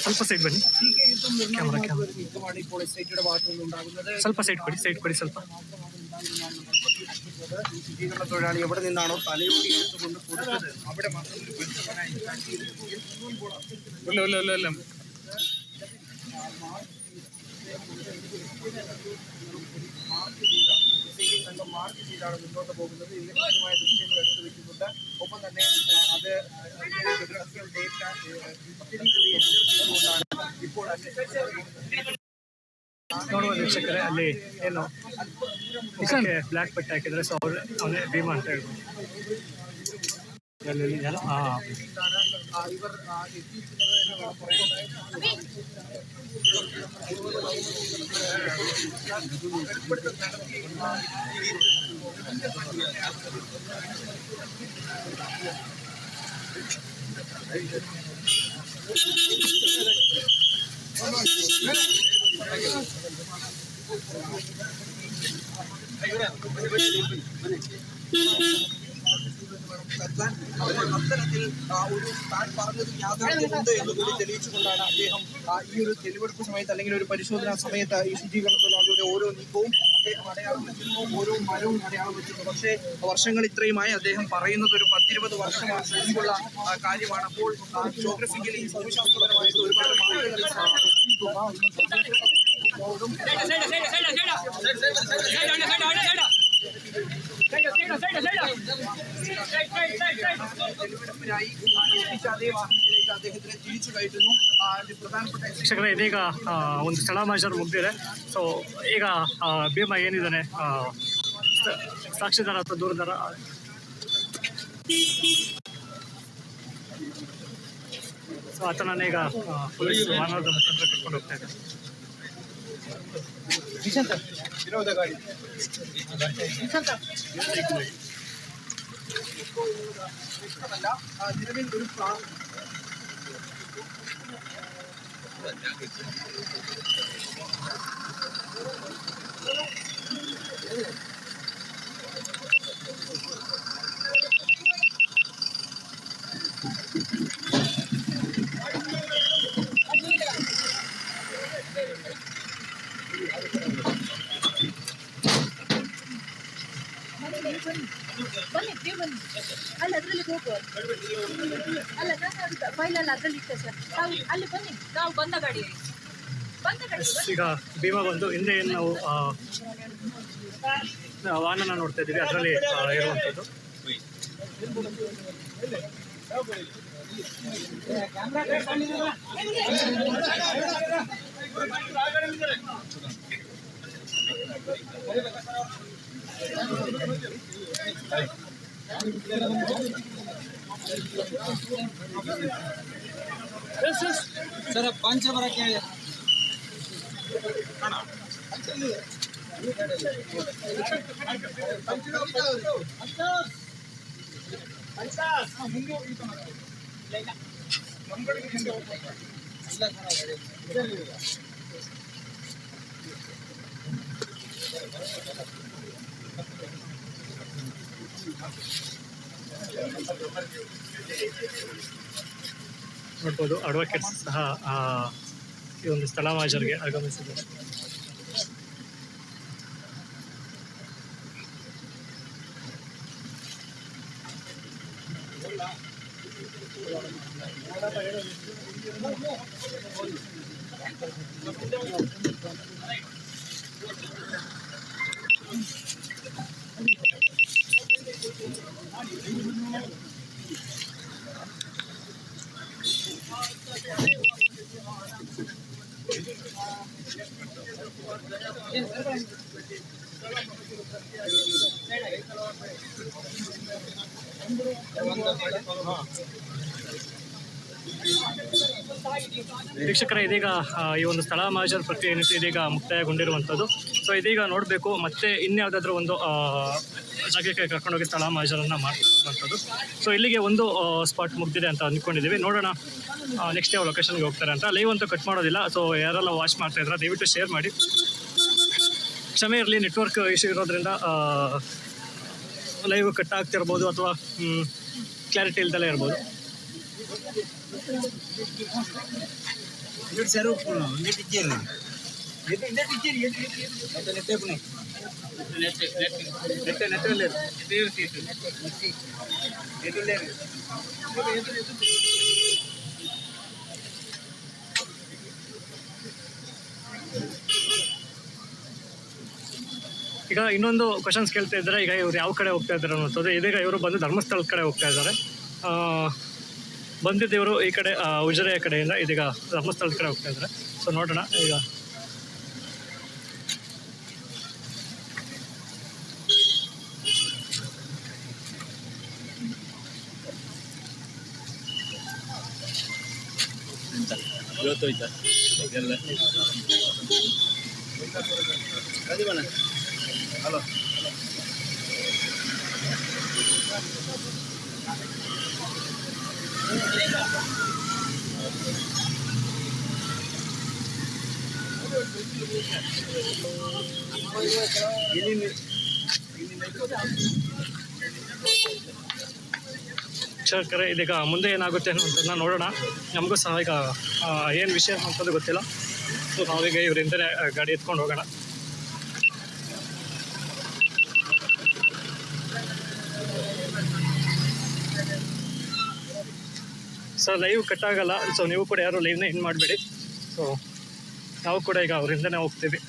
A: ಸ್ವಲ್ಪ ಸೈಡ್ ಬನ್ನಿ, ಸ್ವಲ್ಪ സൈഡ് ಕೊಡಿ, സൈഡ് ಕೊಡಿ ಸ್ವಲ್ಪ.
B: തൊഴിലാളി എവിടെ നിന്നാണോ തലയോടി എടുത്തുകൊണ്ട് കൊടുത്തത് അവിടെ മാർക്ക് ചെയ്താണ് മുന്നോട്ട് പോകുന്നത്. ഇതിന് കൃത്യമായ ദൃശ്യങ്ങൾ എടുത്തു വെക്കുന്നുണ്ട്. ഒപ്പം തന്നെ അത് ഡേറ്റ ഇപ്പോൾ
A: ನೋಡ್ಬೋದು ವೀಕ್ಷಕರೇ, ಅಲ್ಲಿ ಏನು ಇದಕ್ಕೆ ಬ್ಲ್ಯಾಕ್ ಬಟ್ಟೆ ಹಾಕಿದ್ರೆ ಸೊ ಅವನೇ ಭೀಮಾ ಅಂತ ಹೇಳ್ಬೋದು. ಹಾಂ,
C: അത്തരത്തിൽ ഒരു താൻ പറഞ്ഞത് യാഥാർത്ഥ്യമുണ്ട് എന്ന് കൂടി തെളിയിച്ചുകൊണ്ടാണ് അദ്ദേഹം ഈ ഒരു തെളിവെടുപ്പ് സമയത്ത് അല്ലെങ്കിൽ ഒരു പരിശോധനാ സമയത്ത് ഈ ശുചീകരണ തൊഴിലാളിയുടെ ഓരോ നീക്കവും അദ്ദേഹം അടയാളം വെച്ചിരുന്നു, ഓരോ മരവും അടയാളം വെച്ചിരുന്നു. പക്ഷേ വർഷങ്ങൾ ഇത്രയുമായി അദ്ദേഹം പറയുന്നത് ഒരു 10-20 വർഷമാണ് മുൻപുള്ള കാര്യമാണ്. അപ്പോൾ ജോഗ്രഫിക്കലി ഭൂമിശാസ്ത്രപരമായിട്ട് ഒരുപാട് അതേ വാഹനത്തിലേക്ക് അദ്ദേഹത്തിനെ തിരിച്ചു കയറ്റുന്നു. ಪ್ರಧಾನಪಟ್ಟ
A: ವೀಕ್ಷಕರೇ, ಇದೀಗ ಒಂದು ಸ್ಥಳ ಮಾಜರ್ ಮುಗ್ದಿದೆ. ಸೊ ಈಗ ಭೀಮಾ ಏನಿದ್ದಾನೆ ಸಾಕ್ಷಿದಾರ ಅಥವಾ ದೂರದಾರ, ಸೊ ಆತನನ್ನ ಈಗ ಪೊಲೀಸ್ ವಾಹನದ ಮುಖಾಂತರ ಕರ್ಕೊಂಡು ಹೋಗ್ತಾ ಇದ್ದಾರೆ.
C: ವಿರೋಧ ಗಾಡಿ നിലവിൽ ഒരു
D: ಬನ್ನಿ ಬನ್ನಿ, ಅಲ್ಲಿ ಅದರಲ್ಲಿ ಹೋಗುವ, ಅಲ್ಲ ನಾನು ಫೈಲಲ್ಲಿ ಅದರಲ್ಲಿ ಇಟ್ಟೆ ಸರ್. ನಾವು ಅಲ್ಲಿ ಬನ್ನಿ, ನಾವು ಬಂದ ಗಾಡಿ
A: ಈಗ ಭೀಮಾ ಬಂದು ಹಿಂದೆ ಏನು ನಾವು ವಾಹನ ನೋಡ್ತಾ ಇದ್ದೀವಿ ಅದರಲ್ಲಿ ಇರುವಂಥದ್ದು.
C: ಸರ್ ಪಂಚ ಬರಕ್ಕೆ
A: ನೋಡ್ಬೋದು ಅಡ್ವೊಕೇಟ್ಸ್ ಸಹ ಈ ಒಂದು ಸ್ಥಳ ಮಾಜರ್ಗೆ ಆಗಮಿಸಿದ್ದಾರೆ. ವೀಕ್ಷಕರೇ, ಇದೀಗ ಈ ಒಂದು ಸ್ಥಳ ಮಹಾಜರ್ ಪ್ರಕ್ರಿಯೆ ಏನಿತ್ತು ಇದೀಗ ಮುಕ್ತಾಯಗೊಂಡಿರುವಂಥದ್ದು. ಸೊ ಇದೀಗ ನೋಡಬೇಕು ಮತ್ತೆ ಇನ್ಯಾವುದಾದ್ರೂ ಒಂದು ಜಾಗಕ್ಕೆ ಕರ್ಕೊಂಡೋಗಿ ಸ್ಥಳ ಮಹಾಜರನ್ನು ಮಾಡ್ತಿರುವಂಥದ್ದು. ಸೊ ಇಲ್ಲಿಗೆ ಒಂದು ಸ್ಪಾಟ್ ಮುಗ್ದಿದೆ ಅಂತ ಅಂದ್ಕೊಂಡಿದ್ದೀವಿ. ನೋಡೋಣ ನೆಕ್ಸ್ಟ್ ಯಾವ ಲೊಕೇಶನ್ಗೆ ಹೋಗ್ತಾರೆ ಅಂತ. ಲೈವ್ ಅಂತೂ ಕಟ್ ಮಾಡೋದಿಲ್ಲ. ಸೊ ಯಾರೆಲ್ಲ ವಾಚ್ ಮಾಡ್ತಾ ಇದ್ರೆ ದಯವಿಟ್ಟು ಶೇರ್ ಮಾಡಿ. ಕ್ಷಮೆ ಇರಲಿ, ನೆಟ್ವರ್ಕ್ ಇಶ್ಯೂ ಇರೋದ್ರಿಂದ ಲೈವ್ ಕಟ್ ಆಗ್ತಿರ್ಬೋದು ಅಥವಾ ಕ್ಲಾರಿಟಿ ಇಲ್ದಲೇ ಇರ್ಬೋದು. ಈಗ ಇನ್ನೊಂದು ಕ್ವಶನ್ಸ್ ಕೇಳ್ತಾ ಇದ್ದಾರೆ. ಈಗ ಇವ್ರು ಯಾವ ಕಡೆ ಹೋಗ್ತಾ ಇದ್ದಾರೆ ಅನ್ನೋದು. ಇದೀಗ ಇವರು ಬಂದು ಧರ್ಮಸ್ಥಳದ ಕಡೆ ಹೋಗ್ತಾ ಇದ್ದಾರೆ. ಬಂದಿದ್ದವರು ಈ ಕಡೆ ಉಜಿರೆಯ ಕಡೆಯಿಂದ ಇದೀಗ ಧರ್ಮಸ್ಥಳದ ಕಡೆ ಹೋಗ್ತಾ ಇದ್ದಾರೆ. ಸೊ ನೋಡೋಣ ಈಗ
B: ಇವತ್ತೋಯ್ತಾ ಎಲ್ಲ ಪ್ರತಿಭಾನ ಹಲೋ
A: ವೀಕ್ಷಕರೇ ಇದೀಗ ಮುಂದೆ ಏನಾಗುತ್ತೆ ಅನ್ನೋದನ್ನ ನೋಡೋಣ. ನಮಗೂ ಸಹ ಈಗ ಏನು ವಿಷಯ ಅಂತಂದು ಗೊತ್ತಿಲ್ಲ. ಸೊ ನಾವೀಗ ಇವರಿಂದಲೇ ಗಾಡಿ ಎತ್ಕೊಂಡು ಹೋಗೋಣ. ಸರ್ ಲೈವ್ ಕಟ್ ಆಗಲ್ಲ. ಸೊ ನೀವು ಕೂಡ ಯಾರು ಲೈವ್ನ ಏನು ಮಾಡಬೇಡಿ. ಸೊ ನಾವು ಕೂಡ ಈಗ ಅವರಿಂದನೇ ಹೋಗ್ತೀವಿ.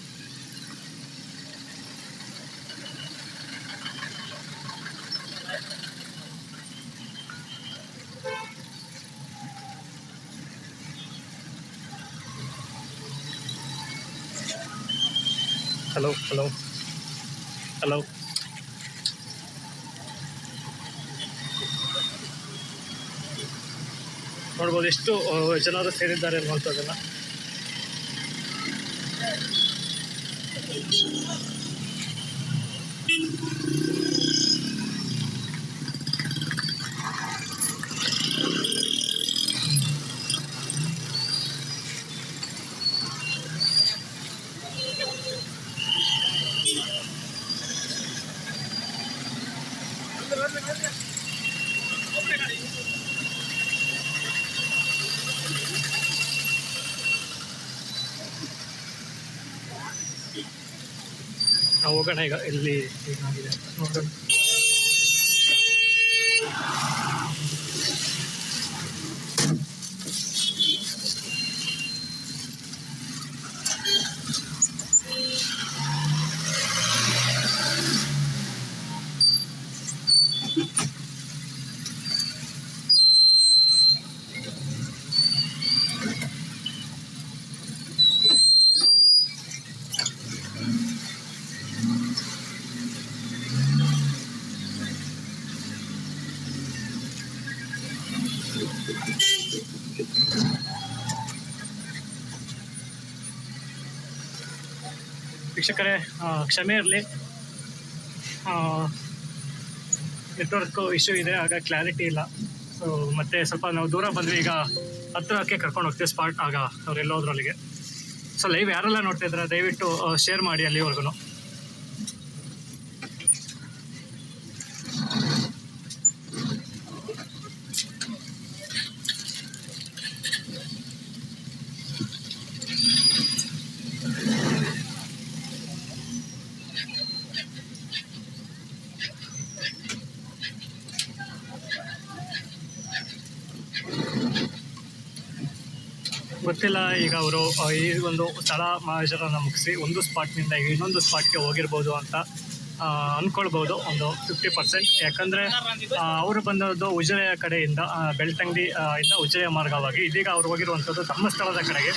A: ಹಲೋ ಹಲೋ ಹಲೋ ನೋಡ್ಬೋದು ಎಷ್ಟು ಜನರು ಸೇರಿದ್ದಾರೆ ಅನ್ನುವಂಥದ್ದನ್ನು. ನಾವು ಹೋಗೋಣ ಈಗ ಎಲ್ಲಿ ಏನಾಗಿದೆ ಅಂತ ನೋಡೋಣ. ವೀಕ್ಷಕರೇ ಕ್ಷಮೆ ಇರಲಿ, ನೆಟ್ವರ್ಕ್ ಇಶ್ಯೂ ಇದೆ, ಆಗ ಕ್ಲಾರಿಟಿ ಇಲ್ಲ. ಸೊ ಮತ್ತೆ ಸ್ವಲ್ಪ ನಾವು ದೂರ ಬಂದ್ವಿ, ಈಗ ಹತ್ತಿರಕ್ಕೆ ಕರ್ಕೊಂಡು ಹೋಗ್ತೀವಿ ಸ್ಪಾಟ್. ಆಗ ಅವ್ರು ಎಲ್ಲೋದ್ರು ಅಲ್ಲಿಗೆ. ಸೊ ಲೈವ್ ಯಾರೆಲ್ಲ ನೋಡ್ತಿದ್ರೆ ದಯವಿಟ್ಟು ಶೇರ್ ಮಾಡಿ ಅಲ್ಲಿವರೆಗೂ. ಗೊತ್ತಿಲ್ಲ ಈಗ ಅವರು ಈ ಒಂದು ಸ್ಥಳ ಮಹಾಜರನ್ನು ಮುಗಿಸಿ ಒಂದು ಸ್ಪಾಟ್ನಿಂದ ಈಗ ಇನ್ನೊಂದು ಸ್ಪಾಟ್ಗೆ ಹೋಗಿರ್ಬೋದು ಅಂತ ಅಂದ್ಕೊಳ್ಬೋದು, ಒಂದು 50%. ಯಾಕಂದರೆ ಅವರು ಬಂದದ್ದು ಉಜಿರೆಯ ಕಡೆಯಿಂದ, ಬೆಳ್ತಂಗಡಿ ಇಂದ ಉಜಿರೆಯ ಮಾರ್ಗವಾಗಿ. ಇದೀಗ ಅವರು ಹೋಗಿರುವಂಥದ್ದು ಧರ್ಮಸ್ಥಳದ ಕಡೆಗೆ.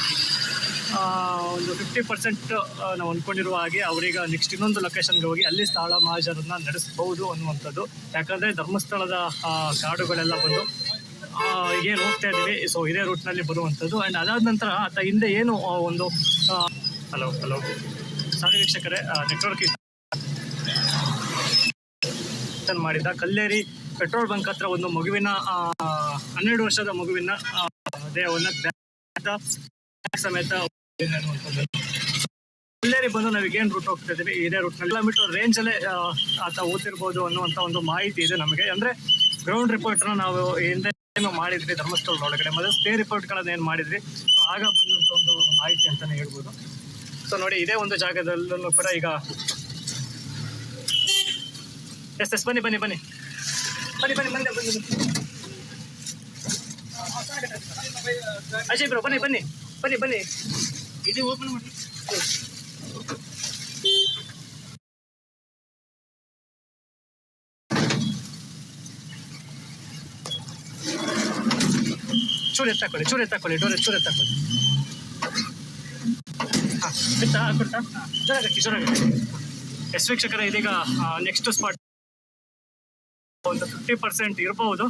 A: ಒಂದು 50% ನಾವು ಅಂದ್ಕೊಂಡಿರುವ ಹಾಗೆ ಅವರೀಗ ನೆಕ್ಸ್ಟ್ ಇನ್ನೊಂದು ಲೊಕೇಶನ್ಗೆ ಹೋಗಿ ಅಲ್ಲಿ ಸ್ಥಳ ಮಹಾಜರನ್ನು ನಡೆಸ್ಬೋದು ಅನ್ನುವಂಥದ್ದು. ಯಾಕಂದರೆ ಧರ್ಮಸ್ಥಳದ ಕಾಡುಗಳೆಲ್ಲ ಬಂದು ಏನು ಹೋಗ್ತಾ ಇದ್ದೀವಿ. ಸೊ ಇದೇ ರೂಟ್ನಲ್ಲಿ ಬರುವಂಥದ್ದು. ಆ್ಯಂಡ್ ಅದಾದ ನಂತರ ಆತ ಹಿಂದೆ ಏನು ಒಂದು ಹಲೋ ಹಲೋ ಸಾರಿ ವೀಕ್ಷಕರೇ, ನೆಟ್ವರ್ಕ್ ಮಾಡಿದ ಕಲ್ಲೇರಿ ಪೆಟ್ರೋಲ್ ಬಂಕ್ ಹತ್ರ ಒಂದು ಮಗುವಿನ 12 ವರ್ಷದ ಮಗುವಿನ ದೇಹವನ್ನು ಸಮೇತ ಕಲ್ಲೇರಿ ಬಂದು ನಾವೀಗೇನು ರೂಟ್ ಹೋಗ್ತಾ ಇದ್ದೀವಿ ಇದೇ ರೂಟ್ನಲ್ಲಿ ಕಿಲೋಮೀಟರ್ ರೇಂಜಲ್ಲೇ ಆತ ಓದ್ತಿರ್ಬೋದು ಅನ್ನುವಂಥ ಒಂದು ಮಾಹಿತಿ ಇದೆ ನಮಗೆ. ಅಂದರೆ ಗ್ರೌಂಡ್ ರಿಪೋರ್ಟ್ನ ನಾವು ಹಿಂದೆ ಏನು ಮಾಡಿದ್ವಿ ಧರ್ಮಸ್ಥಳದ ಒಳಗಡೆ, ಮೊದಲು ಸ್ಟೇ ರಿಪೋರ್ಟ್ಗಳನ್ನು ಏನು ಮಾಡಿದ್ವಿ. ಸೊ ಆಗ ಬಂದಂಥ ಒಂದು ಮಾಹಿತಿ ಅಂತಲೇ ಹೇಳ್ಬೋದು. ಸೊ ನೋಡಿ, ಇದೇ ಒಂದು ಜಾಗದಲ್ಲೂ ಕೂಡ ಈಗ ಎಸ್ ಬನ್ನಿ ಬನ್ನಿ ಬನ್ನಿ ಬನ್ನಿ ಬನ್ನಿ ಬನ್ನಿ ಬನ್ನಿ ಅಜಯ್ ಬ್ರೋ ಬನ್ನಿ ಬನ್ನಿ ಬನ್ನಿ ಬನ್ನಿ ಇದು ಓಪನ್ ಮಾಡಿ. ಚೂರು ಎತ್ತಾಕೊಳ್ಳಿ ಡೋರ್ ಚೂರು ಎತ್ತಾಕೊಳ್ಳಿ. ಹಾಂ ಎತ್ತಾ ಕೊಡ್ತಾ ಜೋರಾಗಟ್ಟಿ. ಎಸ್ ವೀಕ್ಷಕರೇ, ಇದೀಗ ನೆಕ್ಸ್ಟ್ ಸ್ಪಾಟ್ ಒಂದು 50% ಇರ್ಬೋದು.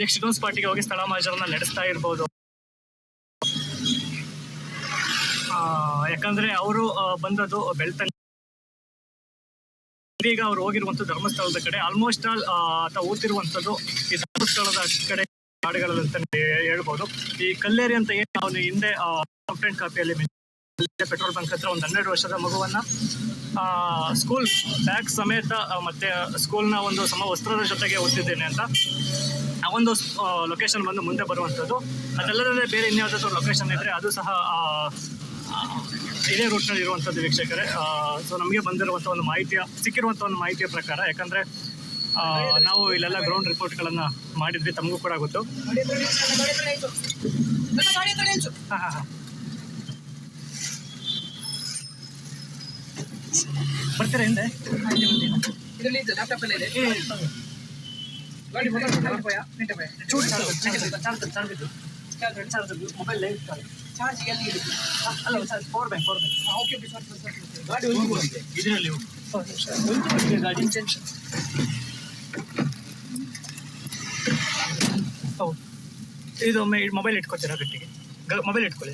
A: ನೆಕ್ಸ್ಟ್ ಇನ್ನೊಂದು ಸ್ಪಾಟಿಗೆ ಹೋಗಿ ಸ್ಥಳ ಮಹಾಜರನ್ನ ನಡೆಸ್ತಾ ಇರ್ಬೋದು. ಯಾಕಂದರೆ ಅವರು ಬಂದದ್ದು ಬೆಳ್ತಂಗ. ಈಗ ಅವ್ರು ಹೋಗಿರುವಂಥದ್ದು ಧರ್ಮಸ್ಥಳದ ಕಡೆ. ಆಲ್ಮೋಸ್ಟ್ ಆಲ್ ಆತ ಓದ್ತಿರುವಂಥದ್ದು ಈ ಧರ್ಮಸ್ಥಳದ ಕಡೆ ಹಾಡುಗಳಲ್ಲಿ ಅಂತ ಹೇಳ್ಬೋದು. ಈ ಕಲ್ಲೇರಿ ಅಂತ ಏನು ಅವನು ಹಿಂದೆ ಕಂಪ್ಲೇಂಟ್ ಕಾಪಿಯಲ್ಲಿ ಪೆಟ್ರೋಲ್ ಬಂಕ್ ಹತ್ರ ಒಂದು 12 ವರ್ಷದ ಮಗುವನ್ನು ಸ್ಕೂಲ್ ಬ್ಯಾಗ್ ಸಮೇತ ಮತ್ತು ಸ್ಕೂಲ್ನ ಒಂದು ಸಮವಸ್ತ್ರದ ಜೊತೆಗೆ ಓದ್ತಿದ್ದೇನೆ ಅಂತ ಆ ಒಂದು ಲೊಕೇಶನ್ ಬಂದು ಮುಂದೆ ಬರುವಂಥದ್ದು. ಅದೆಲ್ಲದಲ್ಲೇ ಬೇರೆ ಇನ್ಯಾವುದಾದ್ರೂ ಲೊಕೇಶನ್ ಇದ್ದರೆ ಅದು ಸಹ ಇದೇ ರೂಟ್ನಲ್ಲಿ ಇರುವಂಥದ್ದು ವೀಕ್ಷಕರೇ. ಸೊ ನಮಗೆ ಬಂದಿರುವಂಥ ಒಂದು ಸಿಕ್ಕಿರುವಂಥ ಒಂದು ಮಾಹಿತಿಯ ಪ್ರಕಾರ, ಯಾಕಂದರೆ ನಾವು ಇಲ್ಲೆಲ್ಲ ಗ್ರೌಂಡ್ ರಿಪೋರ್ಟ್ಗಳನ್ನು ಮಾಡಿದ್ವಿ, ತಮಗೂ ಕೂಡ ಗೊತ್ತು. ಹಾಂ ಹಾಂ ಹಾಂ ಬರ್ತೀರಾ ಹಿಂದೆ?
B: ಇದರಲ್ಲಿ ಲ್ಯಾಪ್ಟಾಪ್ ಎಲ್ಲ ಇದೆ.
A: ಮೊಬೈಲ್ ಲೈವ್
B: ಚಾರ್ಜ್ ಎಲ್ಲಿ ಇದೆ?
A: ಅಲ್ಲ sir, power bank
B: okay okay sir ಗಾಡಿ ಹೋಗಿದೆ
A: ಇದರಲ್ಲಿ ಗಾಡಿ ಹೌದು. ಇದೊಮ್ಮೆ ಮೊಬೈಲ್ ಇಟ್ಕೊತೀರಾ ಗಟ್ಟಿಗೆ? ಮೊಬೈಲ್ ಇಟ್ಕೊಳ್ಳಿ.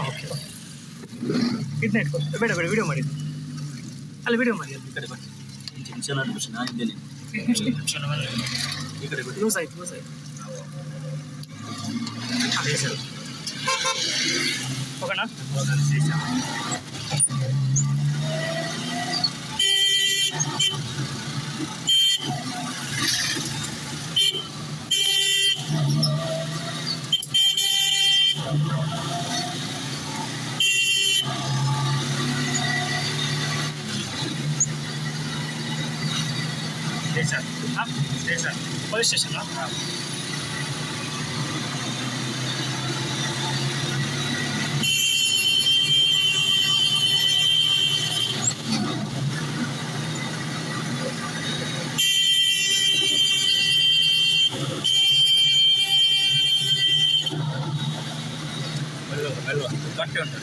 A: ಓಕೆ ಇದನ್ನ ಇಟ್ಕೊಳ್ಳಿ. ಬೇಡ ವಿಡಿಯೋ ಮಾಡಿ. ಅಲ್ಲಿ ವಿಡಿಯೋ ಮಾಡಿ. ಈ ಕಡೆ ಬನ್ನಿ. ಲೂಸ್ ಆಯ್ತು ಅದೇ ಸರ್. ಹೋಗೋಣ. Station police station.
B: ಗಟ್ಟಿ ಉಂಟು.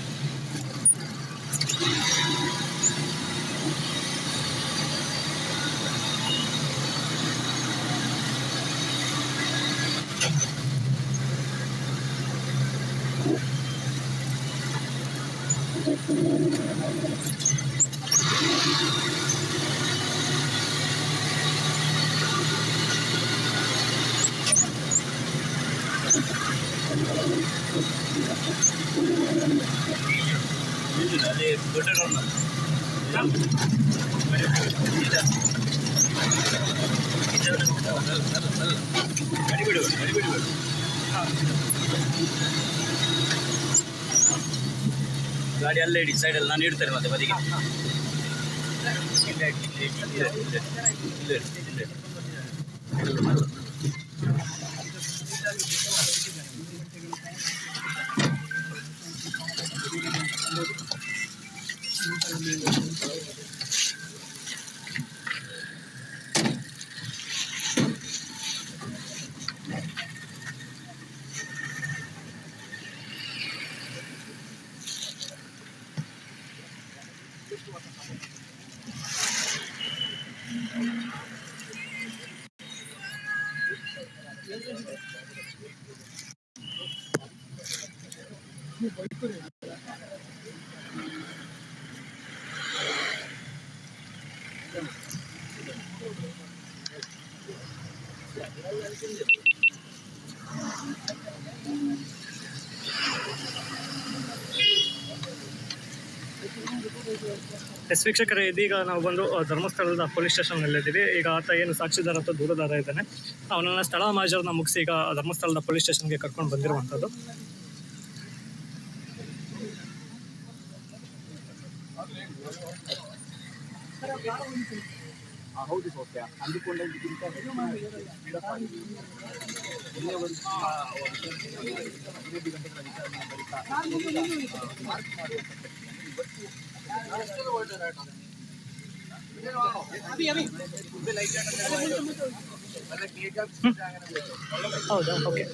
B: ಅದೇ ದೊಡ್ಡ ಗಾಡಿ ಅಲ್ಲೇ ಇಡಿ, ಸೈಡಲ್ಲಿ ನಾನು ಇಡ್ತೇನೆ ಮತ್ತೆ ಬದಿಗೆ.
A: ಎಸ್ ವೀಕ್ಷಕರೇ, ಇದೀಗ ನಾವು ಬಂದು ಧರ್ಮಸ್ಥಳದ ಪೊಲೀಸ್ ಸ್ಟೇಷನ್ನಲ್ಲಿದ್ದೀವಿ. ಈಗ ಆತ ಏನು ಸಾಕ್ಷಿದಾರ ಅಥವಾ ದೂರದಾರ ಇದ್ದಾನೆ, ಅವನನ್ನು ಸ್ಥಳ ಮಾಜರನ್ನ ಮುಗಿಸಿ ಈಗ ಧರ್ಮಸ್ಥಳದ ಪೊಲೀಸ್ ಸ್ಟೇಷನ್ಗೆ ಕರ್ಕೊಂಡು ಬಂದಿರುವಂಥದ್ದು.
C: ಹೌದು ಸೌಖ್ಯ ಅಂದುಕೊಂಡಕ್ಕಿಂತ
A: ಹೌದಾ? ಓಕೆ.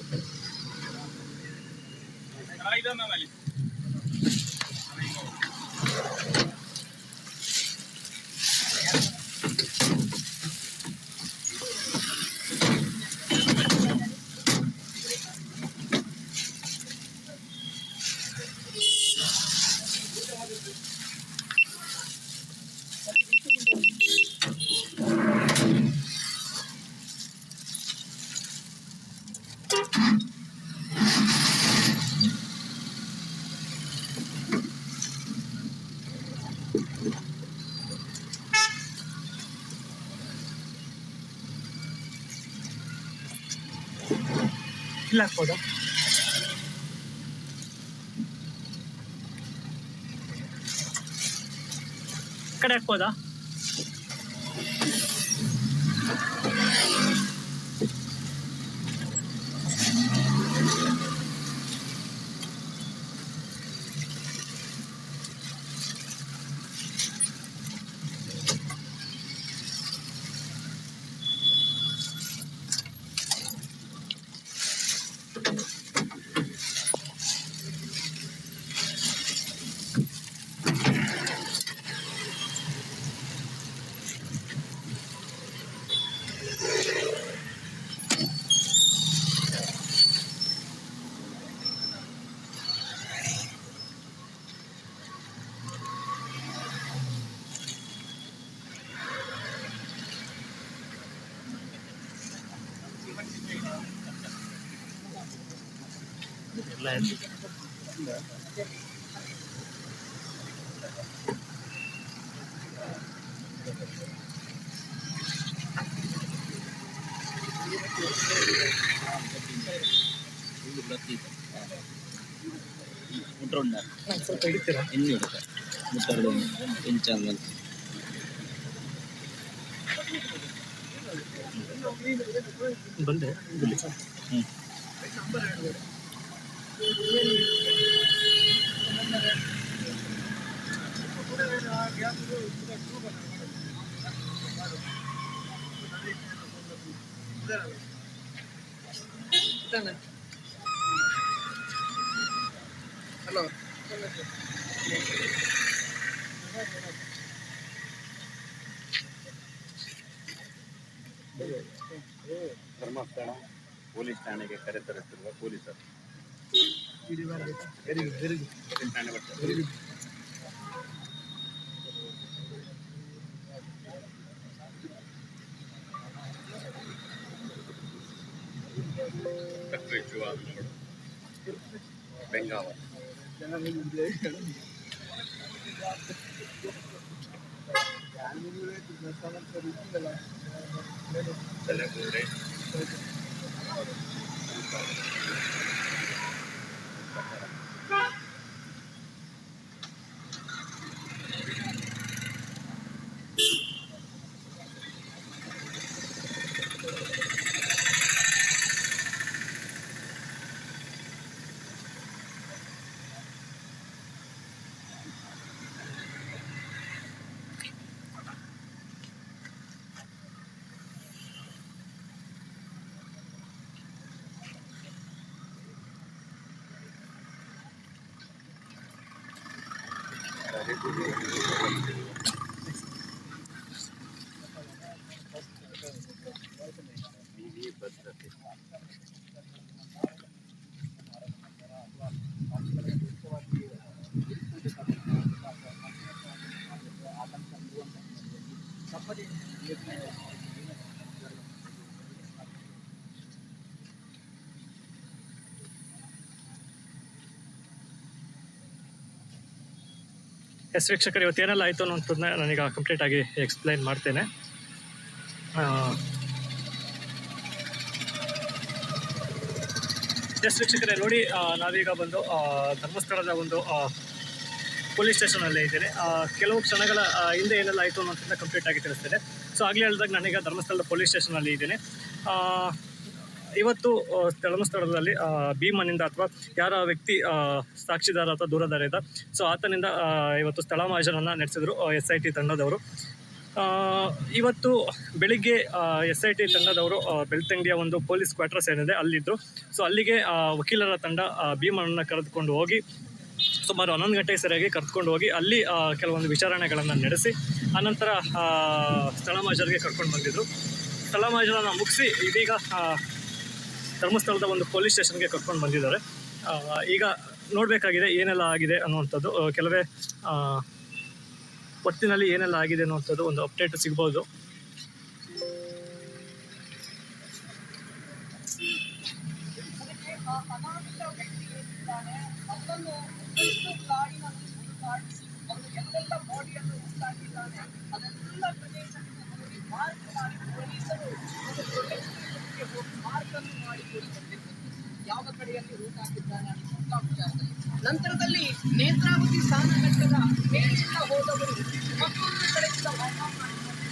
A: ಇಲ್ಲಿ ಹಾಕ್ಬೋದಾ? ಈ ಕಡೆ ಹಾಕ್ಬೋದಾ? ಎಲ್ಲ ಆಯ್ತು. ಸ್ವಲ್ಪ ಹಿಡಿತೀರಾ? ಬಂದೆ
C: ಹಲೋ
E: ಧರ್ಮಸ್ಥಳ ಪೊಲೀಸ್ ಠಾಣೆಗೆ ಕರೆತರುತ್ತಿರುವ ಪೊಲೀಸರು ಪೊಲೀಸ್ ಠಾಣೆ ಬರ್ತಾರೆ. ಬೆಂಗಾವಲ್ ತಲೆಬೂರೆ ವಿವಿ ಭದ್ರತೆ
A: ಎಸ್ ವೀಕ್ಷಕರು, ಇವತ್ತು ಏನೆಲ್ಲ ಆಯಿತು ಅನ್ನೋಂಥದ್ದನ್ನ ನಾನೀಗ ಕಂಪ್ಲೀಟಾಗಿ ಎಕ್ಸ್ಪ್ಲೈನ್ ಮಾಡ್ತೇನೆ. ಎಸ್ ವೀಕ್ಷಕರೇ, ನೋಡಿ ನಾವೀಗ ಬಂದು ಧರ್ಮಸ್ಥಳದ ಒಂದು ಪೊಲೀಸ್ ಸ್ಟೇಷನಲ್ಲೇ ಇದ್ದೇನೆ. ಕೆಲವು ಕ್ಷಣಗಳ ಹಿಂದೆ ಏನೆಲ್ಲ ಆಯಿತು ಅನ್ನೋಂಥದ್ದನ್ನ ಕಂಪ್ಲೀಟಾಗಿ ತಿಳಿಸ್ತೇನೆ. ಸೊ ಆಗಲೇ ಹೇಳಿದಾಗ ನಾನೀಗ ಧರ್ಮಸ್ಥಳದ ಪೊಲೀಸ್ ಸ್ಟೇಷನಲ್ಲಿ ಇದ್ದೇನೆ. ಇವತ್ತು ಧರ್ಮಸ್ಥಳದಲ್ಲಿ ಭೀಮನಿಂದ ಅಥವಾ ಯಾರ ವ್ಯಕ್ತಿ ಸಾಕ್ಷಿದಾರ ಅಥವಾ ದೂರದಾರ ಇದ್ದ, ಸೊ ಆತನಿಂದ ಇವತ್ತು ಸ್ಥಳ ಮಹಾಜನನ್ನು ನಡೆಸಿದರು SIT ತಂಡದವರು. ಇವತ್ತು ಬೆಳಿಗ್ಗೆ SIT ತಂಡದವರು ಬೆಳ್ತಂಗಡಿಯ ಒಂದು ಪೊಲೀಸ್ ಕ್ವಾರ್ಟರ್ಸ್ ಏನಿದೆ ಅಲ್ಲಿದ್ದರು. ಸೊ ಅಲ್ಲಿಗೆ ವಕೀಲರ ತಂಡ ಭೀಮನನ್ನು ಕರೆದುಕೊಂಡು ಹೋಗಿ ಸುಮಾರು 11 ಗಂಟೆಗೆ ಸರಿಯಾಗಿ ಕರೆದುಕೊಂಡು ಹೋಗಿ ಅಲ್ಲಿ ಕೆಲವೊಂದು ವಿಚಾರಣೆಗಳನ್ನು ನಡೆಸಿ ಆನಂತರ ಸ್ಥಳ ಮಹಾಜರಿಗೆ ಕರ್ಕೊಂಡು ಬಂದಿದ್ದರು. ಸ್ಥಳ ಮಹಾಜರನ್ನು ಮುಗಿಸಿ ಇದೀಗ ಧರ್ಮಸ್ಥಳದ ಒಂದು ಪೊಲೀಸ್ ಸ್ಟೇಷನ್ಗೆ ಕರ್ಕೊಂಡು ಬಂದಿದ್ದಾರೆ. ಈಗ ನೋಡಬೇಕಾಗಿದೆ ಏನೆಲ್ಲ ಆಗಿದೆ ಅನ್ನುವಂಥದ್ದು, ಕೆಲವೇ ಹೊತ್ತಿನಲ್ಲಿ ಏನೆಲ್ಲ ಆಗಿದೆ ಅನ್ನುವಂಥದ್ದು ಒಂದು ಅಪ್ಡೇಟ್ ಸಿಗ್ಬೋದು.
B: ನಂತರದಲ್ಲಿ ನೇತ್ರಾವತಿ ಸ್ನಾನಘಟ್ಟದ ಮೇಲಿಂದ ಹೋದವರು ಮತ್ತೊಂದು ಕಡೆಯಿಂದ ವಾಪಸ್ ಮಾಡಿದ್ದಾರೆ.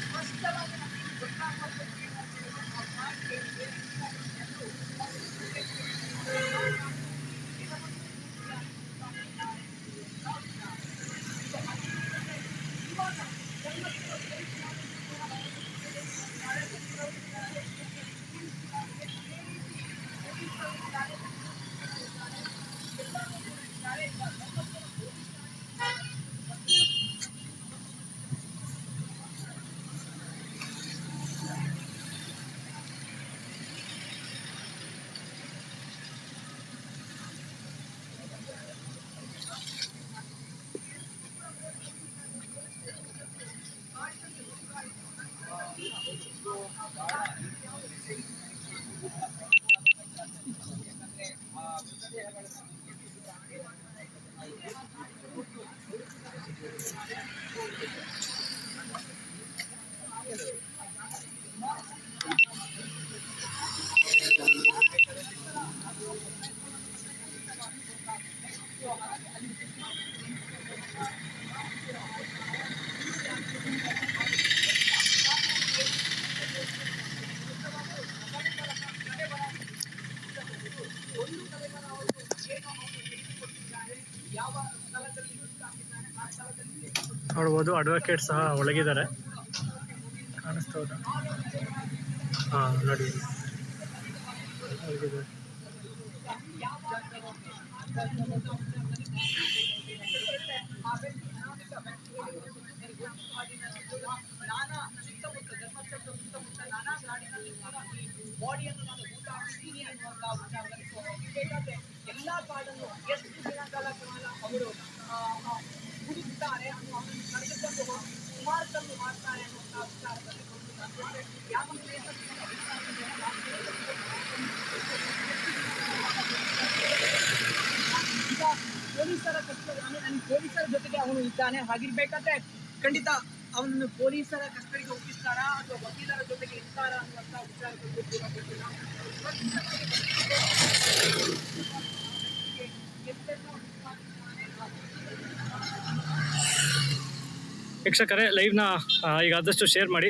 B: ಸ್ಪಷ್ಟವಾಗಿ ನಮಗೆ ಗೊತ್ತಾಗುವಂಥದ್ದು ಏನಂತೇಳಿದ್ರೆ ಆ ಮಾರ್ಗಕ್ಕೆ
A: ನೋಡ್ಬೋದು ಅಡ್ವೊಕೇಟ್ ಸಹ ಒಳಗಿದ್ದಾರೆ, ಕಾಣಿಸ್ತಾ ಹೌದಾ? ಹಾಂ ನೋಡಿ ಒಳಗಿದ್ದಾರೆ.
B: ಬಾಡಿಯನ್ನು ನಾನು ಊಟ ಹಾಕ್ತೀನಿ ಅನ್ನುವಂಥ ವಿಚಾರದಲ್ಲಿ ಬೇಕಾದ್ರೆ ಎಲ್ಲ ಕಾಡನ್ನು ಎಷ್ಟು ದಿನಗಳ ಕಾಲ ಅವರು ಹುಡುಕ್ತಾರೆ ಅನ್ನೋ ಅವರನ್ನು ಕರೆದುಕೊಂಡು ಹೋಗಿ ಕುಮಾರಕನ್ನು ಮಾಡ್ತಾರೆ ಅನ್ನುವಂಥ ವಿಚಾರದಲ್ಲಿ ಯಾವ ಈಗ ಪೊಲೀಸರ ಪೊಲೀಸರ ಜೊತೆಗೆ ಅವನು ಇದ್ದಾನೆ. ಹಾಗಿರ್ಬೇಕಾದ್ರೆ ಖಂಡಿತ ಅವನನ್ನು ಪೊಲೀಸರ ಕಸ್ಟಡಿಗೆ ಒಪ್ಪಿಸ್ತಾರಾ ಅಥವಾ ವಕೀಲರ ಜೊತೆಗೆ ಇರ್ತಾರಾ ಅನ್ನುವಂಥ ವಿಚಾರಗಳು ಗೊತ್ತಿಲ್ಲ.
A: ವೀಕ್ಷಕರೇ, ಲೈವ್ನ ಈಗ ಆದಷ್ಟು ಶೇರ್ ಮಾಡಿ.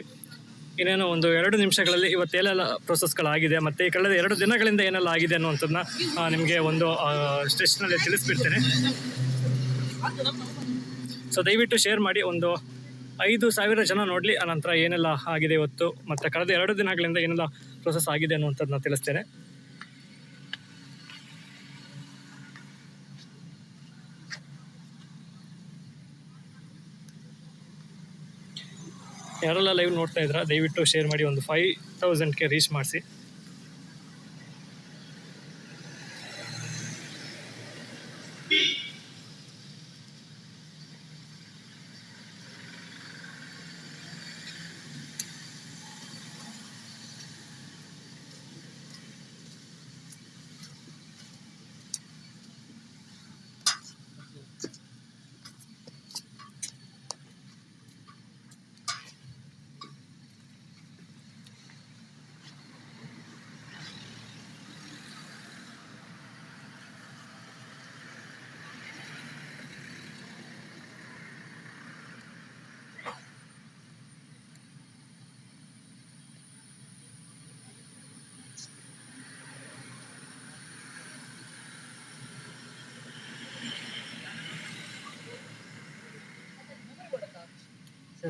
A: ಇನ್ನೇನು ಒಂದು 2 ನಿಮಿಷಗಳಲ್ಲಿ ಇವತ್ತೇನೆಲ್ಲ ಪ್ರೊಸೆಸ್ಗಳಾಗಿದೆ ಮತ್ತು ಈ ಕಳೆದ 2 ದಿನಗಳಿಂದ ಏನೆಲ್ಲ ಆಗಿದೆ ಅನ್ನುವಂಥದ್ದನ್ನ ನಿಮಗೆ ಒಂದು ಸ್ಟೇಷನಲ್ಲಿ ತಿಳಿಸ್ಬಿಡ್ತೇನೆ. ಸೊ ದಯವಿಟ್ಟು ಶೇರ್ ಮಾಡಿ, ಒಂದು 5,000 ಜನ ನೋಡಲಿ. ಆನಂತರ ಏನೆಲ್ಲ ಆಗಿದೆ ಇವತ್ತು ಮತ್ತು ಕಳೆದ 2 ದಿನಗಳಿಂದ ಏನೆಲ್ಲ ಪ್ರೊಸೆಸ್ ಆಗಿದೆ ಅನ್ನುವಂಥದ್ದನ್ನ ತಿಳಿಸ್ತೇನೆ. ಯಾರೆಲ್ಲ ಲೈವ್ ನೋಡ್ತಾ ಇದ್ದೀರಾ ದಯವಿಟ್ಟು ಶೇರ್ ಮಾಡಿ, ಒಂದು 5,000ಗೆ ರೀಚ್ ಮಾಡಿಸಿ.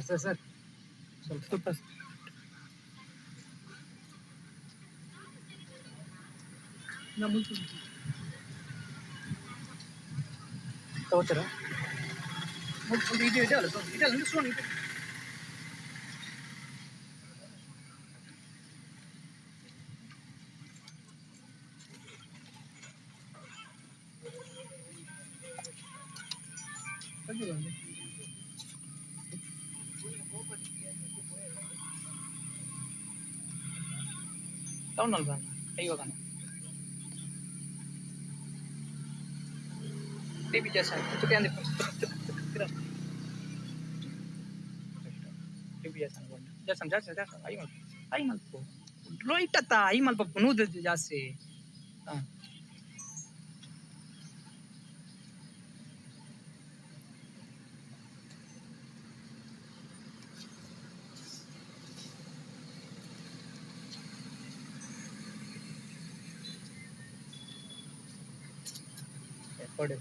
A: ಸರ್ ಸ್ವಲ್ಪ ತಗೋತೀರಾ?
B: ಟೌನ್ ಅಲ್ವಾ ಇವಾಗ ಟಿವಿ ಜಾಸ್ತಿ ತುಕೆ ಅಂದ್ರೆ ಟಿವಿ ಜಾಸ್ತಿ ಐ ಮಲ್ಪ ರೋಯ್ಟತ್ತ ಐ ಮಲ್ಪ ನೂದು ಜಾಸ್ತಿ ಹಾಂ
A: ಕೊಡಿ.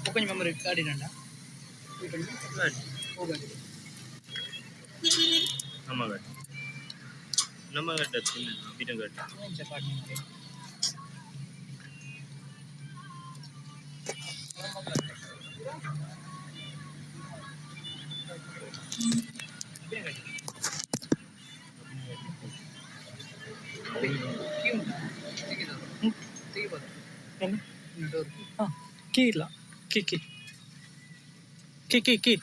B: కొంచెం మెమరీ ఆడినండి
E: ನಮ್ಮಗಟ್ಟ ಬಿಟಗಟ್ಟ
A: ಹಾಂ ಕೀ ಇಲ್ಲ ಕೀ ಕೀ ಕೀ ಕೀ ಕೀ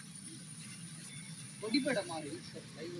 B: ಹೊಡಿಬೇಡ ಮಾರಿ ಲೈವ್